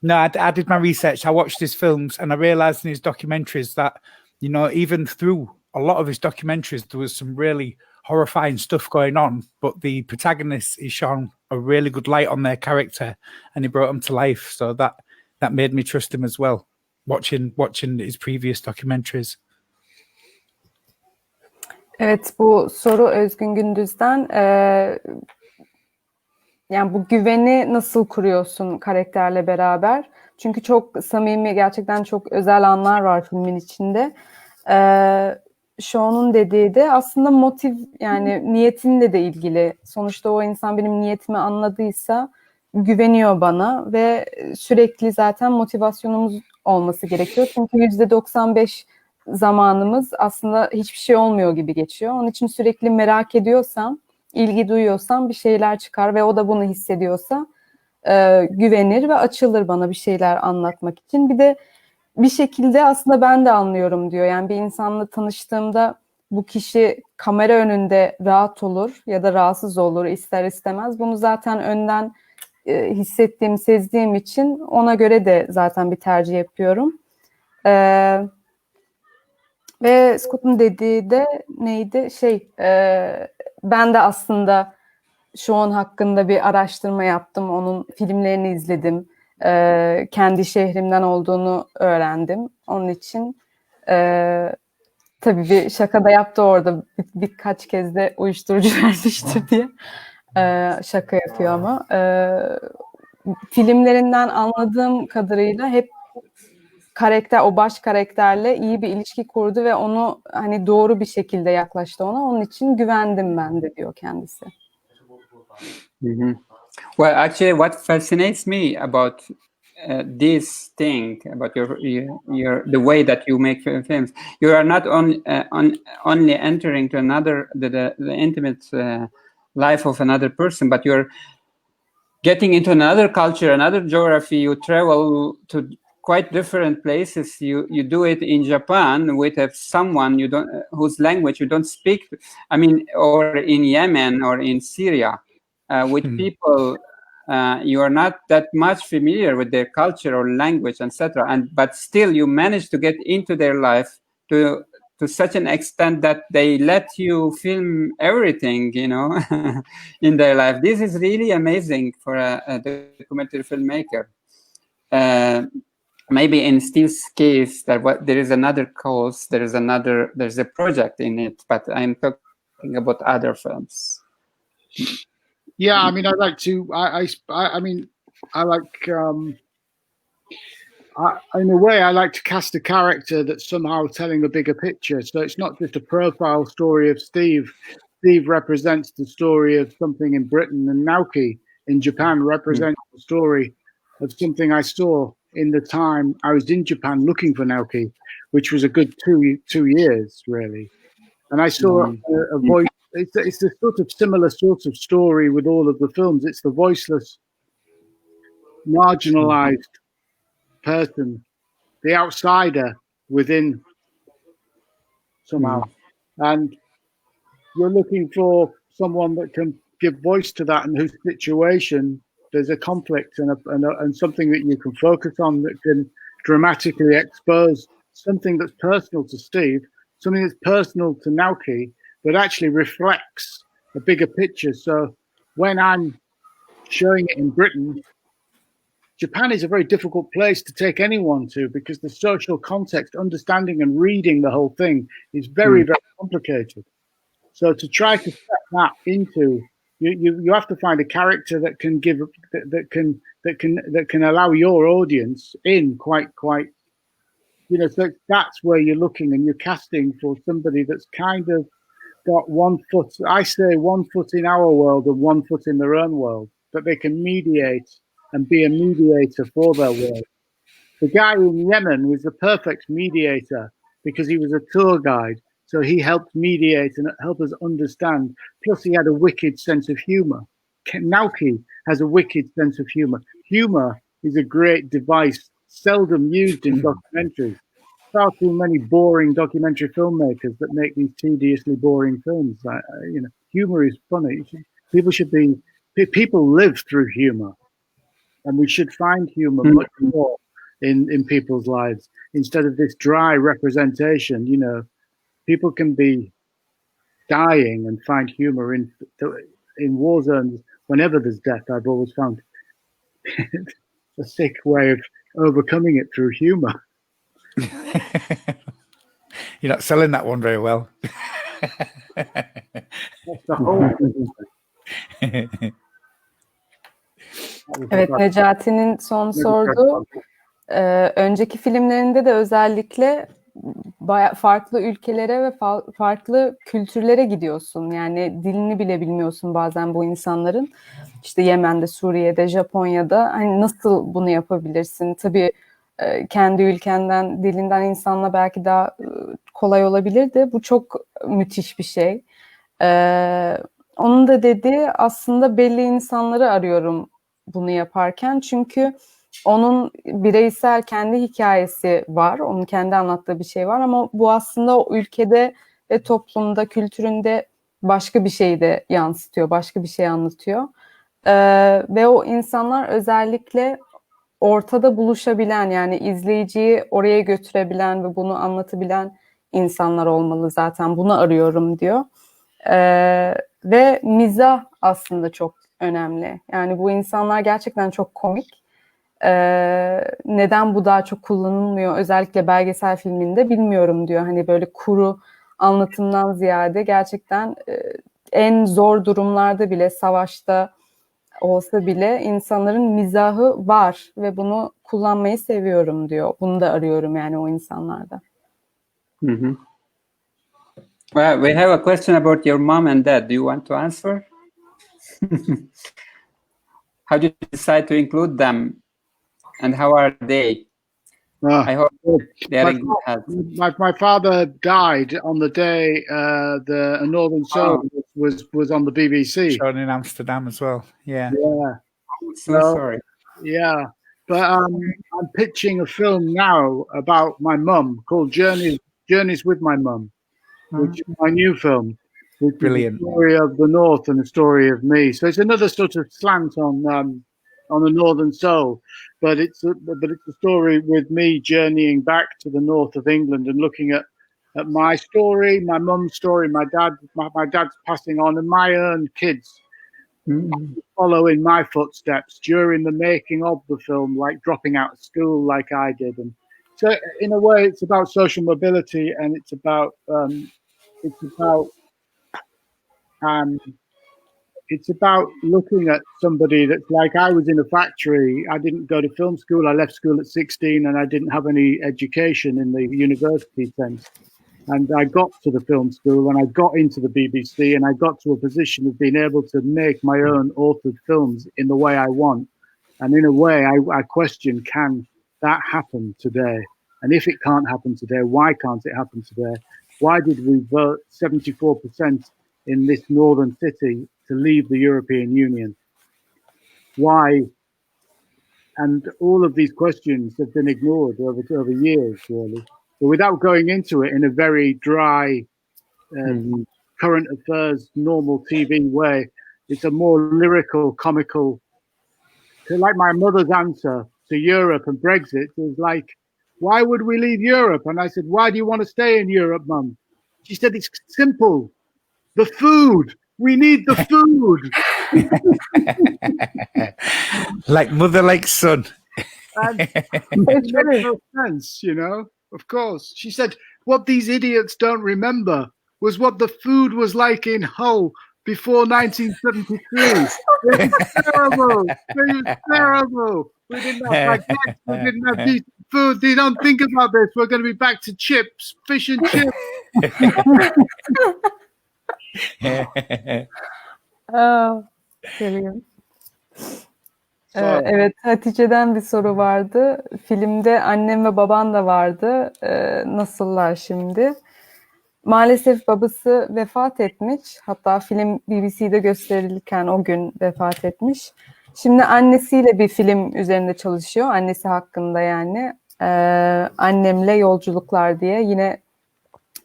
Speaker 4: No, I did my research. I watched his films, and I realized in his documentaries that, you know, even through a lot of his documentaries, there was some really horrifying stuff going on, but the protagonist, he shone a really good light on their character, and he brought them to life. So that made me trust him as well, watching his previous documentaries.
Speaker 3: Evet, bu soru Özgün Gündüz'den. Yani bu güveni nasıl kuruyorsun karakterle beraber? Çünkü çok samimi, gerçekten çok özel anlar var filmin içinde. Sean'un dediği de aslında motiv, yani niyetinle de ilgili. Sonuçta o insan benim niyetimi anladıysa güveniyor bana ve sürekli zaten motivasyonumuz olması gerekiyor. Çünkü %95 zamanımız aslında hiçbir şey olmuyor gibi geçiyor. Onun için sürekli merak ediyorsam, ilgi duyuyorsam bir şeyler çıkar ve o da bunu hissediyorsa güvenir ve açılır bana bir şeyler anlatmak için. Bir de bir şekilde aslında ben de anlıyorum diyor. Yani bir insanla tanıştığımda bu kişi kamera önünde rahat olur ya da rahatsız olur ister istemez. Bunu zaten önden hissettiğim, sezdiğim için ona göre de zaten bir tercih yapıyorum. Ve Scott'un dediği de neydi? Ben de aslında Sean hakkında bir araştırma yaptım. Onun filmlerini izledim. Kendi şehrimden olduğunu öğrendim. Onun için tabii bir şaka da yaptı orada. Birkaç kez de uyuşturucu vermiştir diye. Şaka yapıyor ama. Filmlerinden anladığım kadarıyla hep o baş karakterle iyi bir ilişki kurdu ve onu hani doğru bir şekilde yaklaştı ona. Onun için güvendim ben de diyor kendisi.
Speaker 1: Well, actually, what fascinates me about this thing, about the way that you make films, you are not only entering to the intimate life of another person, but you're getting into another culture, another geography. You travel to quite different places. You do it in Japan with someone whose language you don't speak. I mean, or in Yemen or in Syria, with people you are not that much familiar with their culture or language, etc. But still, you manage to get into their life to such an extent that they let you film everything, you know, in their life. This is really amazing for a documentary filmmaker. Maybe in Steve's case, there is another cause, there's a project in it, but I'm talking think about other films.
Speaker 2: Yeah, I mean, I like to. I mean, I like. In a way, I like to cast a character that's somehow telling a bigger picture. So it's not just a profile story of Steve. Steve represents the story of something in Britain, and Naoki in Japan represents the story of something I saw in the time I was in Japan looking for Naoki, which was a good two years, really. And I saw a voice. It's a sort of similar sort of story with all of the films. It's the voiceless, marginalized person, the outsider within somehow. And you're looking for someone that can give voice to that and whose situation there's a conflict and something that you can focus on that can dramatically expose something that's personal to Steve, something that's personal to Naoki, but actually reflects a bigger picture. So when I'm showing it in Britain, Japan is a very difficult place to take anyone to because the social context, understanding and reading the whole thing is very, very complicated. So to try to set that into you have to find a character that can give that can allow your audience in quite so that's where you're looking and you're casting for somebody that's kind of got 1 foot, I say 1 foot in our world and 1 foot in their own world, that they can mediate and be a mediator for their world. The guy in Yemen was the perfect mediator because he was a tour guide. So he helped mediate and help us understand. Plus he had a wicked sense of humor. Naoki has a wicked sense of humor. Humor is a great device, seldom used in documentaries. Far too many boring documentary filmmakers that make these tediously boring films. Humor is funny. People live through humor, and we should find humor much more in people's lives instead of this dry representation. People can be dying and find humor in war zones whenever there's death. I've always found a sick way of overcoming it through humor.
Speaker 4: You're not selling that one very well.
Speaker 2: That's the whole
Speaker 3: Evet, Necati'nin son sorduğu önceki filmlerinde de özellikle farklı ülkelere ve farklı kültürlere gidiyorsun. Yani dilini bile bilmiyorsun bazen bu insanların. İşte Yemen'de, Suriye'de, Japonya'da hani nasıl bunu yapabilirsin? Tabii kendi ülkenden, dilinden insanla belki daha kolay olabilir de bu çok müthiş bir şey. Onun da dediği aslında belli insanları arıyorum bunu yaparken. Çünkü onun bireysel kendi hikayesi var. Onun kendi anlattığı bir şey var ama bu aslında o ülkede ve toplumda, kültüründe başka bir şeyi de yansıtıyor. Başka bir şey anlatıyor. Ve o insanlar özellikle ortada buluşabilen, yani izleyiciyi oraya götürebilen ve bunu anlatabilen insanlar olmalı zaten. Bunu arıyorum diyor. Ve mizah aslında çok önemli. Yani bu insanlar gerçekten çok komik. Neden bu daha çok kullanılmıyor özellikle belgesel filminde bilmiyorum diyor. Hani böyle kuru anlatımdan ziyade gerçekten en zor durumlarda bile, savaşta olsa bile insanların mizahı var ve bunu kullanmayı seviyorum diyor. Bunu da arıyorum yani o insanlarda.
Speaker 1: Mm-hmm. Well, we have a question about your mom and dad. Do you want to answer? How did you decide to include them? And how are they? I hope they are in good health.
Speaker 2: My father died on the day the Northern Soul was on the BBC.
Speaker 4: Shown in Amsterdam as well. Yeah.
Speaker 2: Yeah.
Speaker 1: So sorry.
Speaker 2: Yeah. But I'm pitching a film now about my mum called Journeys with My Mum, which is my new film. Which
Speaker 4: Brilliant.
Speaker 2: Is the story of the North and the story of me. So it's another sort of slant on the Northern Soul, but it's a story with me journeying back to the north of England and looking at my story, my mum's story, my dad's passing on, and my own kids follow in my footsteps during the making of the film, like dropping out of school like I did. And so in a way it's about social mobility, and it's about It's about looking at somebody that's like, I was in a factory. I didn't go to film school. I left school at 16 and I didn't have any education in the university sense. And I got to the film school and I got into the BBC and I got to a position of being able to make my own authored films in the way I want. And in a way, I question, can that happen today? And if it can't happen today, why can't it happen today? Why did we vote 74% in this northern city to leave the European Union? Why? And all of these questions have been ignored over years, really. But without going into it in a very dry, current affairs, normal TV way, it's a more lyrical, comical. So like my mother's answer to Europe and Brexit was like, why would we leave Europe? And I said, why do you want to stay in Europe, Mum? She said, it's simple. The food. We need the food.
Speaker 4: Like mother, like son.
Speaker 2: And it makes no sense, you know, of course. She said, what these idiots don't remember was what the food was like in Hull before 1973. It was terrible. It was terrible. We didn't have baguettes. We didn't have decent food. They don't think about this. We're going to be back to chips, fish and chips.
Speaker 3: Aa, brilliant. Evet, Hatice'den bir soru vardı. Filmde annem ve baban da vardı. Nasıllar şimdi? Maalesef babası vefat etmiş. Hatta film BBC'de gösterilirken o gün vefat etmiş. Şimdi annesiyle bir film üzerinde çalışıyor. Annesi hakkında yani. Annemle Yolculuklar diye yine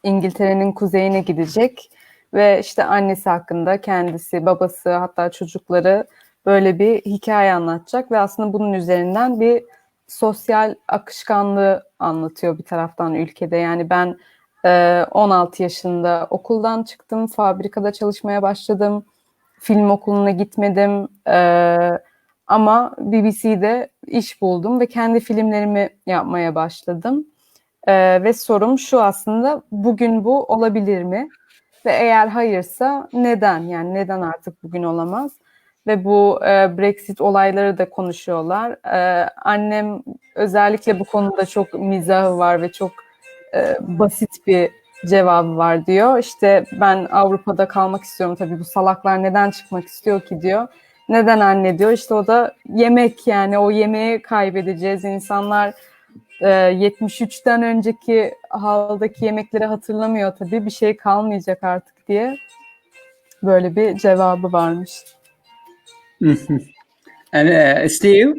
Speaker 3: İngiltere'nin kuzeyine gidecek. Ve işte annesi hakkında kendisi, babası, hatta çocukları böyle bir hikaye anlatacak. Ve aslında bunun üzerinden bir sosyal akışkanlığı anlatıyor bir taraftan ülkede. Yani ben 16 yaşında okuldan çıktım, fabrikada çalışmaya başladım. Film okuluna gitmedim ama BBC'de iş buldum ve kendi filmlerimi yapmaya başladım. Ve sorum şu aslında, bugün bu olabilir mi? Ve eğer hayırsa neden? Yani neden artık bugün olamaz? Ve bu Brexit olayları da konuşuyorlar. Annem özellikle bu konuda çok mizahı var ve çok basit bir cevabı var diyor. İşte ben Avrupa'da kalmak istiyorum, tabii bu salaklar neden çıkmak istiyor ki diyor. Neden anne diyor. İşte o da yemek, yani o yemeği kaybedeceğiz. İnsanlar 73'ten önceki haldaki yemekleri hatırlamıyor tabii. Bir şey kalmayacak artık diye böyle bir cevabı varmış.
Speaker 1: And Steve,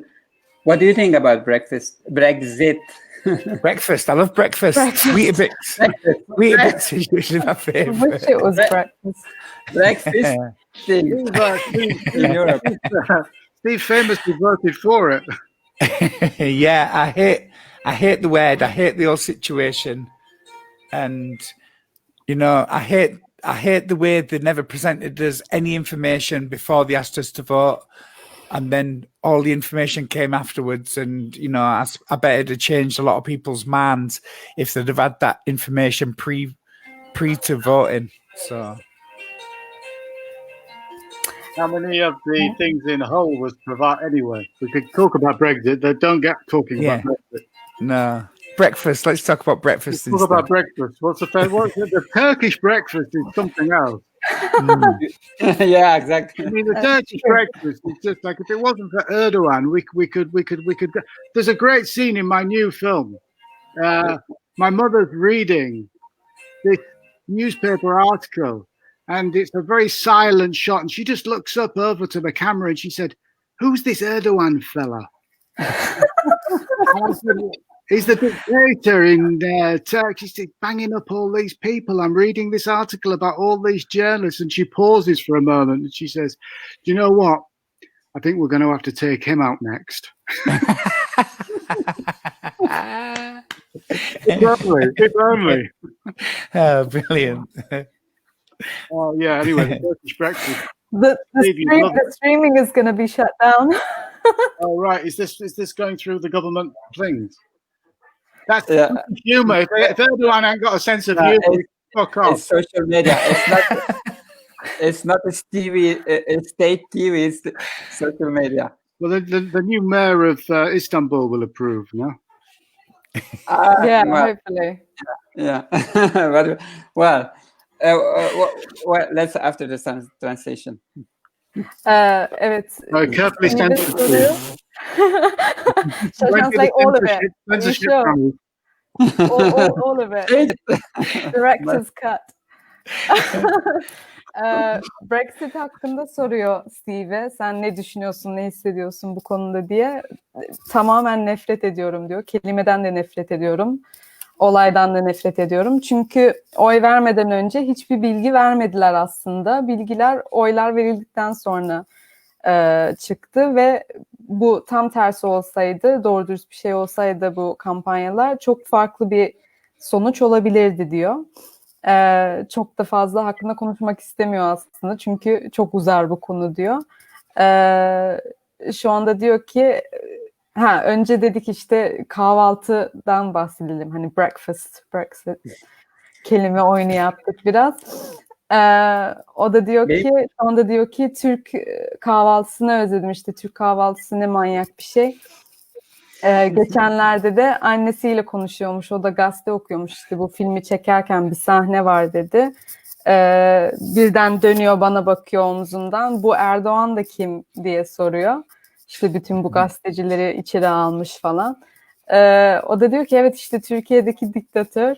Speaker 1: what do you think about Brexit?
Speaker 4: Breakfast. I love breakfast. Weetabix. Weetabix is usually my favourite.
Speaker 3: I wish it was breakfast.
Speaker 1: Breakfast in Europe.
Speaker 2: Steve famously voted for it.
Speaker 4: Yeah, I hate the word. I hate the whole situation, and you know, I hate the way they never presented us any information before they asked us to vote, and then all the information came afterwards. And you know, I bet it'd have changed a lot of people's minds if they'd have had that information pre to voting. So,
Speaker 2: how many of the things in Hull was provided anyway? We could talk about Brexit. They don't get talking about Brexit.
Speaker 4: No. Breakfast. Let's talk about breakfast.
Speaker 2: Let's talk about breakfast. What's the Turkish breakfast is something else.
Speaker 1: Yeah, exactly.
Speaker 2: I mean, the Turkish breakfast is just like, if it wasn't for Erdogan, we could. There's a great scene in my new film. My mother's reading this newspaper article, and it's a very silent shot, and she just looks up over to the camera and she said, "Who's this Erdogan fella?" And I said, he's the dictator in Turkey. He's banging up all these people. I'm reading this article about all these journalists. And she pauses for a moment and she says, "Do you know what? I think we're going to have to take him out next." It's only.
Speaker 4: Oh, brilliant.
Speaker 2: Oh, yeah, anyway, the Turkish breakfast.
Speaker 3: The streaming is going to be shut down.
Speaker 2: Oh, right. Is this going through the government things? That's humour. If Erdogan ain't got a sense of humour, fuck off.
Speaker 1: It's social media. It's not. It's not a TV, a state TV. It's social media.
Speaker 2: Well, the new mayor of Istanbul will approve, no?
Speaker 3: Yeah,
Speaker 1: Well,
Speaker 3: hopefully.
Speaker 1: yeah. But, well, let's after the translation.
Speaker 3: Evet.
Speaker 2: Carefully
Speaker 3: Yine de
Speaker 2: censored.
Speaker 3: soruyor. Shall I translate all of it? Are you
Speaker 2: Censorship
Speaker 3: sure?
Speaker 2: panel.
Speaker 3: All of it. Director's cut. Brexit hakkında soruyor Steve'e. Sen ne düşünüyorsun, ne hissediyorsun bu konuda diye. Tamamen nefret ediyorum diyor. Kelimeden de nefret ediyorum. Olaydan da nefret ediyorum. Çünkü oy vermeden önce hiçbir bilgi vermediler aslında. Bilgiler oylar verildikten sonra çıktı ve bu tam tersi olsaydı, doğru dürüst bir şey olsaydı bu kampanyalar çok farklı bir sonuç olabilirdi diyor. Çok da fazla hakkında konuşmak istemiyor aslında çünkü çok uzar bu konu diyor. Şu anda diyor ki önce dedik işte kahvaltıdan bahsedelim. Hani breakfast, Brexit kelime oyunu yaptık biraz. O da diyor ki, şu anda diyor ki Türk kahvaltısını özledim. İşte Türk kahvaltısı ne manyak bir şey. Geçenlerde de annesiyle konuşuyormuş. O da gazete okuyormuş. İşte bu filmi çekerken bir sahne var dedi. Birden dönüyor bana bakıyor omzundan. Bu Erdoğan da kim diye soruyor. İşte bütün bu gazetecileri içeri almış falan. O da diyor ki evet işte Türkiye'deki diktatör.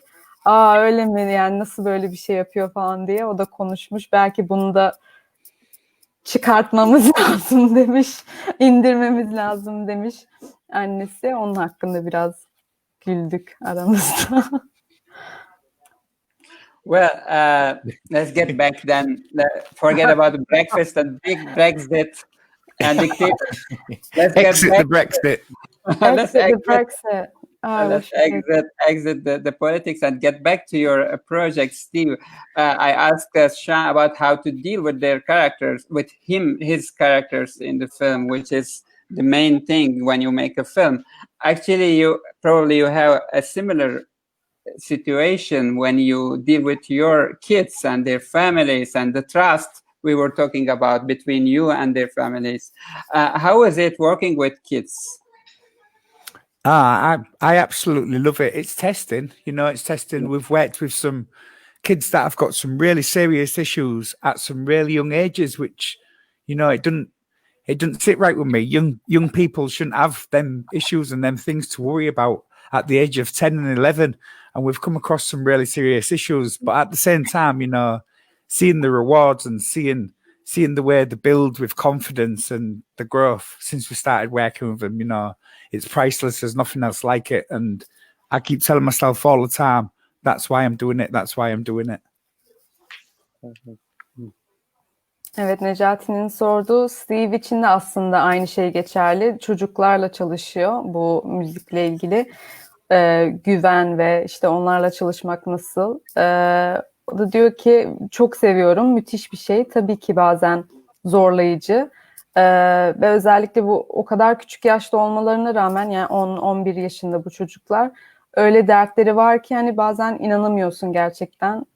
Speaker 3: Öyle mi yani nasıl böyle bir şey yapıyor falan diye. O da konuşmuş. Belki bunu da çıkartmamız lazım demiş. İndirmemiz lazım demiş annesi. Onun hakkında biraz güldük aramızda.
Speaker 1: Well, let's get back then. Forget about the breakfast and big Brexit and dictator. Let's
Speaker 4: exit the Brexit.
Speaker 1: Let's
Speaker 3: exit the Brexit.
Speaker 1: Let's exit the politics and get back to your project, Steve. I asked Sean about how to deal with their characters, with his characters in the film, which is the main thing when you make a film. Actually, you have a similar situation when you deal with your kids and their families and the trust we were talking about between you and their families. How is it working with kids?
Speaker 4: I absolutely love it. It's testing, it's testing. We've worked with some kids that have got some really serious issues at some really young ages, which, it doesn't sit right with me. Young people shouldn't have them issues and them things to worry about at the age of 10 and 11. And we've come across some really serious issues, but at the same time, seeing the rewards and seeing the way they build with confidence and the growth since we started working with them, it's priceless. There's nothing else like it. And I keep telling myself all the time, that's why I'm doing it. That's why I'm doing it.
Speaker 3: Evet, Necati'nin sorduğu Steve için de aslında aynı şey geçerli. Çocuklarla çalışıyor bu müzikle ilgili. Güven ve işte onlarla çalışmak nasıl? O da diyor ki çok seviyorum, müthiş bir şey. Tabii ki bazen zorlayıcı. Ve özellikle bu o kadar küçük yaşta olmalarına rağmen yani 10-11 yaşında bu çocuklar öyle dertleri var ki hani bazen inanamıyorsun gerçekten.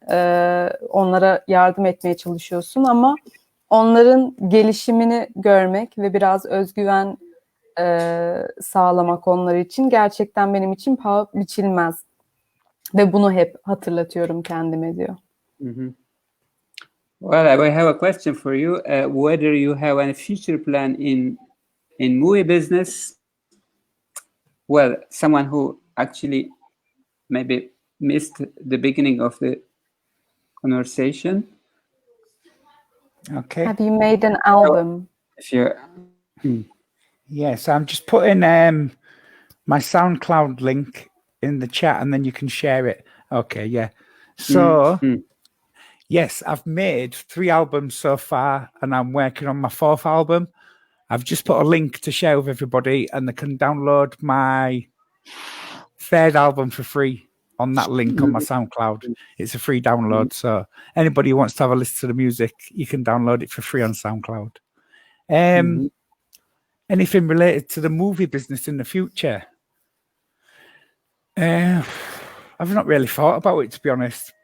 Speaker 3: Onlara yardım etmeye çalışıyorsun ama onların gelişimini görmek ve biraz özgüven sağlamak onlar için gerçekten benim için paha biçilmez. Ve bunu hep hatırlatıyorum kendime diyor.
Speaker 1: Mm-hmm. Well, I have a question for you. Whether you have any future plan in movie business? Well, someone who actually maybe missed the beginning of the conversation.
Speaker 4: Okay.
Speaker 3: Have you made an album?
Speaker 1: If you...
Speaker 4: Yes, I'm just putting my SoundCloud link in the chat and then you can share it. Okay, yeah. So, yes, I've made 3 albums so far and I'm working on my 4th album. I've just put a link to share with everybody and they can download my 3rd album for free on that link on my SoundCloud. It's a free download. So anybody who wants to have a listen to the music, you can download it for free on SoundCloud. Anything related to the movie business in the future? I've not really thought about it, to be honest.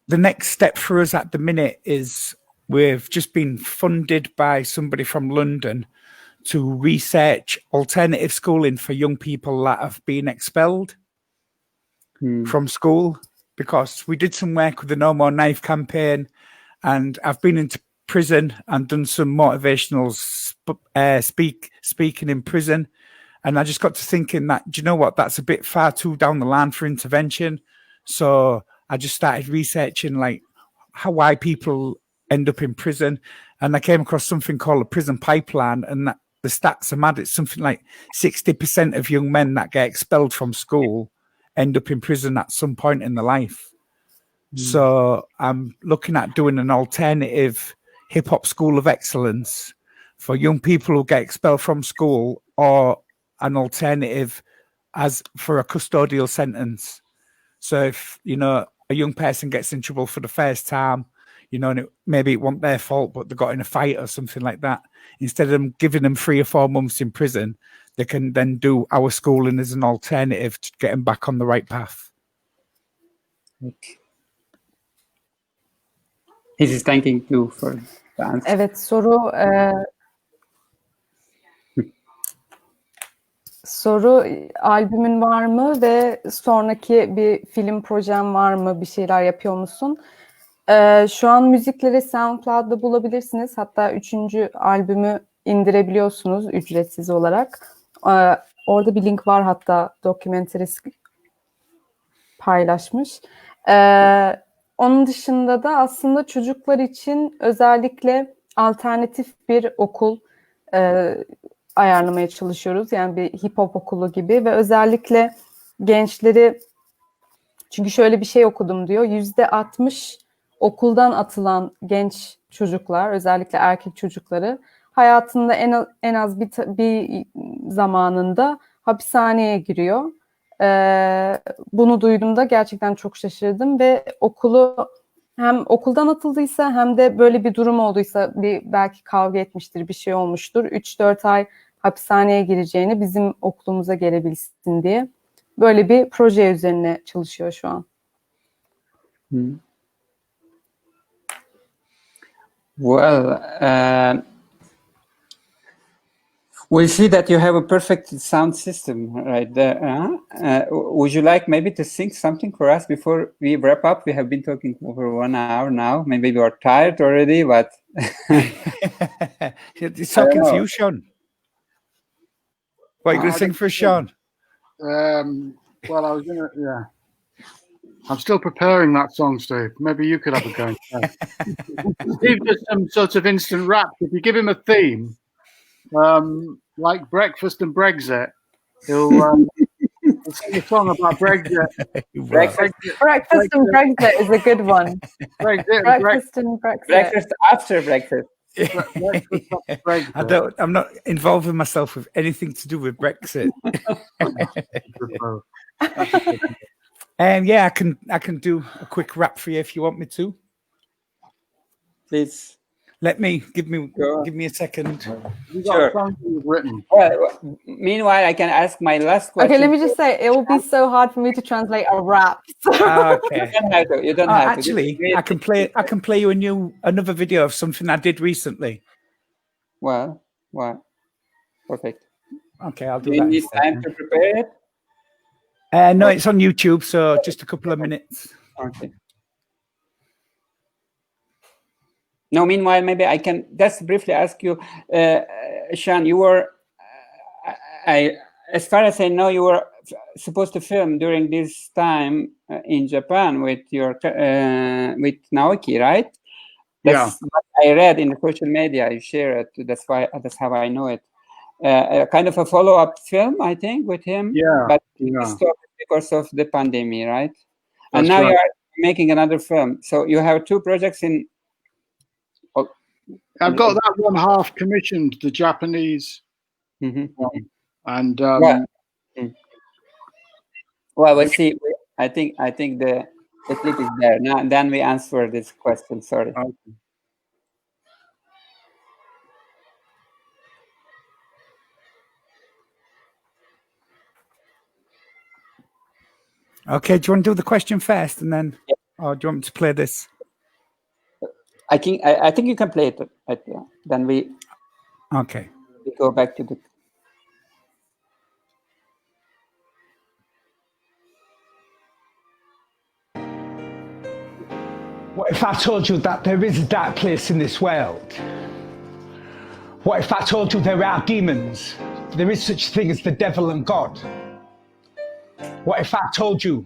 Speaker 4: the next step for us at the minute is we've just been funded by somebody from London to research alternative schooling for young people that have been expelled from school, because we did some work with the No More Knife campaign, and I've been into prison and done some motivational speaking in prison. And I just got to thinking that, do you know what, that's a bit far too down the line for intervention. So I just started researching like why people end up in prison. And I came across something called a prison pipeline, and that the stats are mad. It's something like 60% of young men that get expelled from school end up in prison at some point in their life. So I'm looking at doing an alternative hip hop school of excellence for young people who get expelled from school, or an alternative as for a custodial sentence. So if, you know, a young person gets in trouble for the first time, you know, and maybe it wasn't their fault, but they got in a fight or something like that, instead of them giving them 3 or 4 months in prison, they can then do our schooling as an alternative to get them back on the right path.
Speaker 1: Okay. He's thanking you for the answer.
Speaker 3: Evet, soru albümün var mı ve sonraki bir film projen var mı? Bir şeyler yapıyor musun? Şu an müzikleri SoundCloud'da bulabilirsiniz. Hatta 3. albümü indirebiliyorsunuz ücretsiz olarak. Orada bir link var, hatta Documentarist paylaşmış. Onun dışında da aslında çocuklar için özellikle alternatif bir okul ayarlamaya çalışıyoruz. Yani bir hip hop okulu gibi ve özellikle gençleri, çünkü şöyle bir şey okudum diyor, %60 okuldan atılan genç çocuklar, özellikle erkek çocukları hayatında en az bir zamanında hapishaneye giriyor. Bunu duyduğumda gerçekten çok şaşırdım ve okulu hem okuldan atıldıysa hem de böyle bir durum olduysa, belki kavga etmiştir, bir şey olmuştur, 3-4 ay hapishaneye gireceğini bizim okulumuza gelebilsin diye böyle bir proje üzerine çalışıyor şu an.
Speaker 1: Well, we see that you have a perfect sound system right there. Would you like maybe to sing something for us before we wrap up? We have been talking over 1 hour now. Maybe you are tired already, but
Speaker 4: It's talking to you, Sean. What are you going to sing for Sean?
Speaker 2: Well, I was going to, yeah. I'm still preparing that song, Steve. Maybe you could have a go. Steve does some sort of instant rap. If you give him a theme, like breakfast and Brexit, he'll sing a song about Brexit.
Speaker 3: Breakfast and Brexit is a good one. Breakfast and Brexit.
Speaker 1: Breakfast after breakfast.
Speaker 4: I'm not involving myself with anything to do with Brexit. Yeah, I can do a quick rap for you if you want me to.
Speaker 1: Please.
Speaker 4: Give me a second.
Speaker 1: Sure. Well, meanwhile, I can ask my last question.
Speaker 3: Okay, let me just say, it will be so hard for me to translate a rap.
Speaker 4: Okay.
Speaker 1: You don't have to.
Speaker 4: Actually, I can play you another video of something I did recently.
Speaker 1: Well, perfect.
Speaker 4: Okay, I'll do
Speaker 1: you
Speaker 4: that.
Speaker 1: Need time to prepare it?
Speaker 4: No, it's on YouTube, so just a couple of minutes.
Speaker 1: Okay. No, meanwhile, maybe I can just briefly ask you, Sean, you were, as far as I know, you were supposed to film during this time in Japan with your with Naoki, right? That's what I read in the social media. You share it. That's how I know it. Kind of a follow-up film, I think, with him.
Speaker 2: Yeah.
Speaker 1: But it stopped because of the pandemic, right? And
Speaker 2: That's
Speaker 1: now
Speaker 2: right.
Speaker 1: you are making another film. So you have 2 projects in.
Speaker 2: I've got that one half commissioned, the Japanese one. And
Speaker 1: well, we'll see. I think the clip is there now. And then we answer this question. Sorry.
Speaker 4: Okay, do you want to do the question first and then? Or do you want me to play this?
Speaker 1: I think you can play it. Then we
Speaker 4: Okay.
Speaker 1: go back to the.
Speaker 4: What if I told you that there is a dark place in this world? What if I told you there are demons? There is such a thing as the devil and God. What if I told you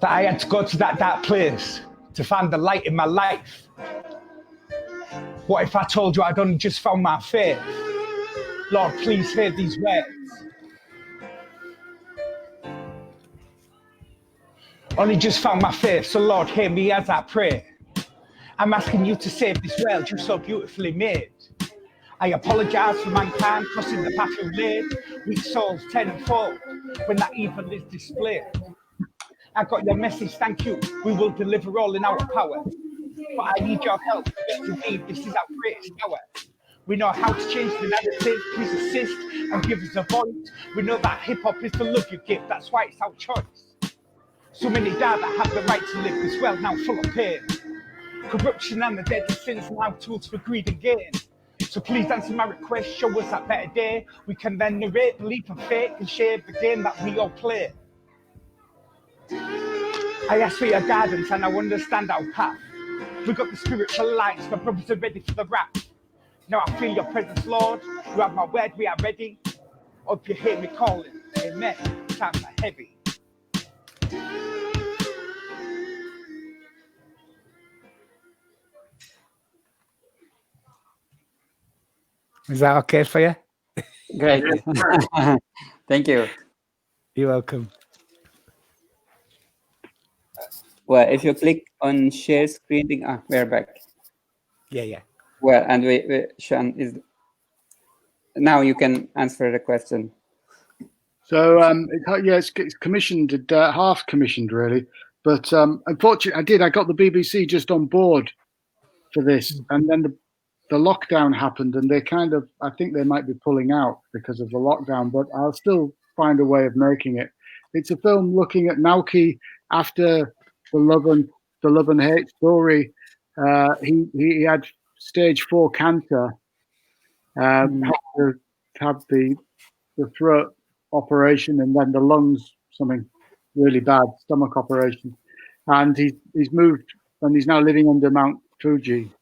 Speaker 4: that I had to go to that dark place to find the light in my life? What if I told you I'd only just found my faith? Lord, please hear these words. Only just found my faith, so Lord, hear me as I pray. I'm asking you to save this world you so beautifully made. I apologise for mankind crossing the path you laid. Weak souls tenfold when that evil is displayed. I got your message, thank you. We will deliver all in our power. But I need your help. Yes, indeed, this is our greatest hour. We know how to change the narrative. Please assist and give us a voice. We know that hip-hop is the love you give. That's why it's our choice. So many die that have the right to live this world now full of pain. Corruption and the deadly sins now tools for greed and gain. So please answer my request, show us that better day. We can then narrate, believe and fake and share the game that we all play. I ask for your guidance and I understand our path. We got the spiritual lights, my brothers are ready for the rap. Now I feel your presence, Lord. You have my word, we are ready. Hope you hear me calling. Amen. Times are heavy. Is that okay for you?
Speaker 1: Great. Thank you.
Speaker 4: You're welcome.
Speaker 1: Well, if you click on share screen, we're back.
Speaker 4: Yeah.
Speaker 1: Well, and Sean is now. You can answer the question.
Speaker 2: So it's commissioned, half commissioned really, but unfortunately, I got the BBC just on board for this, and then the lockdown happened, and they I think they might be pulling out because of the lockdown, but I'll still find a way of making it. It's a film looking at Nauki after the love and hate story. He had stage 4 cancer, had to have the throat operation and then the lungs, something really bad, stomach operation. And he's moved and he's now living under Mount Fuji.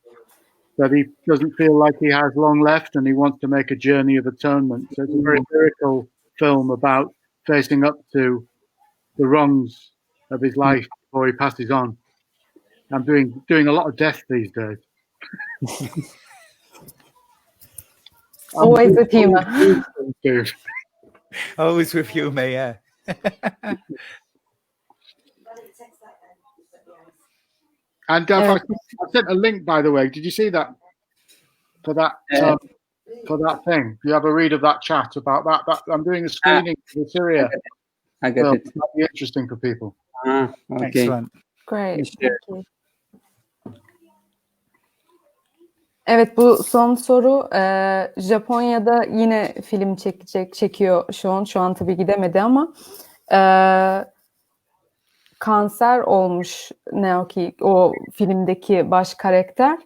Speaker 2: But he doesn't feel like he has long left and he wants to make a journey of atonement. So it's a very lyrical film about facing up to the wrongs of his life before he passes on. I'm doing a lot of death these days.
Speaker 3: Always with humor.
Speaker 4: Always with humor, yeah.
Speaker 2: And I sent a link, by the way. Did you see that? For that thing. You have a read of that chat about that. I'm doing a screening for Syria.
Speaker 1: I got it.
Speaker 2: That'd be interesting for people.
Speaker 1: Okay.
Speaker 4: Excellent.
Speaker 3: Great. Thank you. Evet, bu son soru. Japonya'da yine film çekiyor Sean. Şu an tabii gidemedi ama kanser olmuş Naoki, o filmdeki baş karakter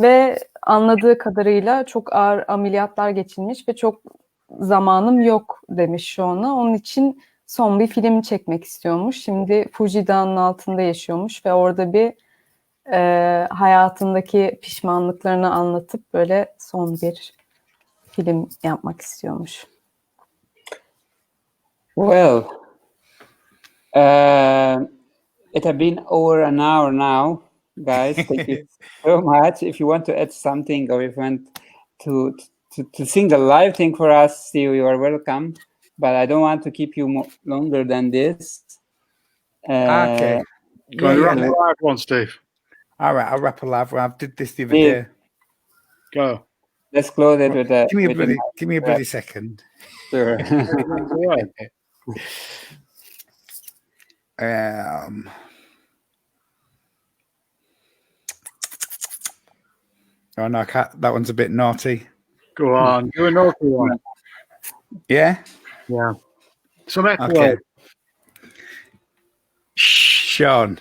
Speaker 3: ve anladığı kadarıyla çok ağır ameliyatlar geçirmiş ve çok zamanım yok demiş Sean'a. Onun için son bir film çekmek istiyormuş. Şimdi Fuji Dağı'nın altında yaşıyormuş ve orada bir hayatındaki pişmanlıklarını anlatıp böyle son bir film yapmak istiyormuş.
Speaker 1: Well, it has been over an hour now, guys. Thank you so much. If you want to add something or if you want to sing the live thing for us, Steve, you are welcome. But I don't want to keep you longer than this.
Speaker 4: Okay.
Speaker 2: Go on, wrap a live one, Steve.
Speaker 4: All right, I'll wrap a live one. I did this the other day.
Speaker 2: Go.
Speaker 1: Let's close it with a.
Speaker 4: Give me a bloody second.
Speaker 1: Sure.
Speaker 4: Oh no, I can't. That one's a bit naughty.
Speaker 2: Go on, do a naughty one.
Speaker 4: Yeah.
Speaker 2: Yeah. Some echo.
Speaker 4: Okay. Sean.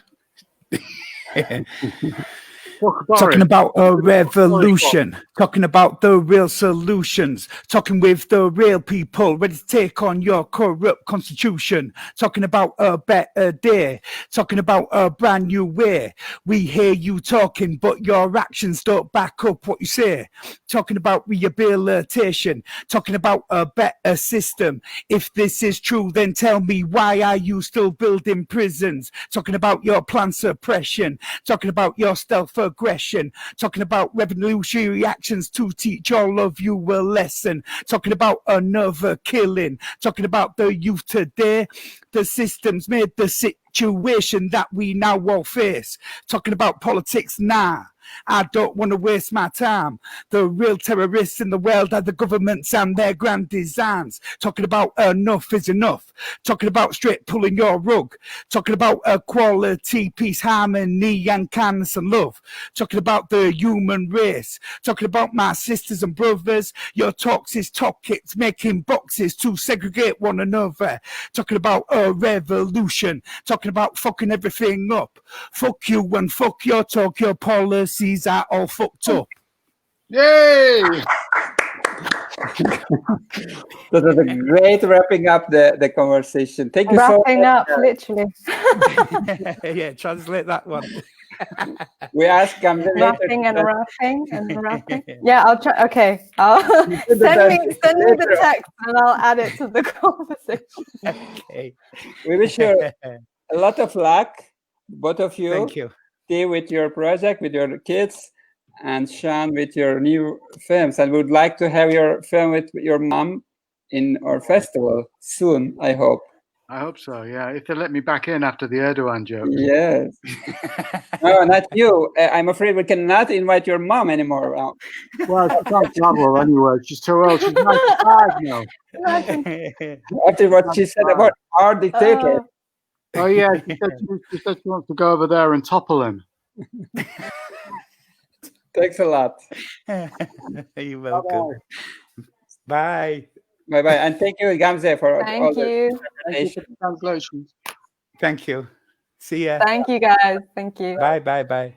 Speaker 4: Talking about a revolution, talking about the real solutions, talking with the real people ready to take on your corrupt constitution, talking about a better day, talking about a brand new way. We hear you talking, but your actions don't back up what you say. Talking about rehabilitation, talking about a better system. If this is true, then tell me, why are you still building prisons? Talking about your plan suppression, talking about your stealth aggression, talking about revolutionary actions to teach all of you a lesson, talking about another killing, talking about the youth today. The system's made the situation that we now all face. Talking about politics now. I don't want to waste my time. The real terrorists in the world are the governments and their grand designs. Talking about enough is enough. Talking about straight pulling your rug. Talking about equality, peace, harmony, and kindness and love. Talking about the human race. Talking about my sisters and brothers. Your talks is topics, making boxes to segregate one another. Talking about a revolution. Talking about fucking everything up. Fuck you and fuck your talk, your policies are all fucked up.
Speaker 2: Yay!
Speaker 1: That was a great wrapping up the conversation. Thank you so much.
Speaker 3: Wrapping up, literally.
Speaker 4: Yeah, translate that one.
Speaker 1: We asked Gamze
Speaker 3: Wrapping and wrapping and wrapping. Yeah, I'll try. Okay, I'll send me the text and I'll add it to the conversation.
Speaker 4: Okay.
Speaker 1: We wish you a lot of luck, both of you.
Speaker 4: Thank you.
Speaker 1: Stay with your project, with your kids, and Sean with your new films. And we would like to have your film with your mom in our festival soon, I hope.
Speaker 2: I hope so, yeah. If they let me back in after the Erdogan joke.
Speaker 1: Yes. No, not you. I'm afraid we cannot invite your mom anymore.
Speaker 2: Well, she can't travel anyway. She's too old. She's 95 now.
Speaker 1: After what she said about our dictator.
Speaker 2: Oh, yeah. She said she wants to go over there and topple him.
Speaker 1: Thanks a lot.
Speaker 4: You're welcome. Bye.
Speaker 1: Bye-bye. And thank you, Gamze, for all the
Speaker 2: Translations.
Speaker 4: Thank you. See ya.
Speaker 3: Thank you, guys. Thank you.
Speaker 4: Bye.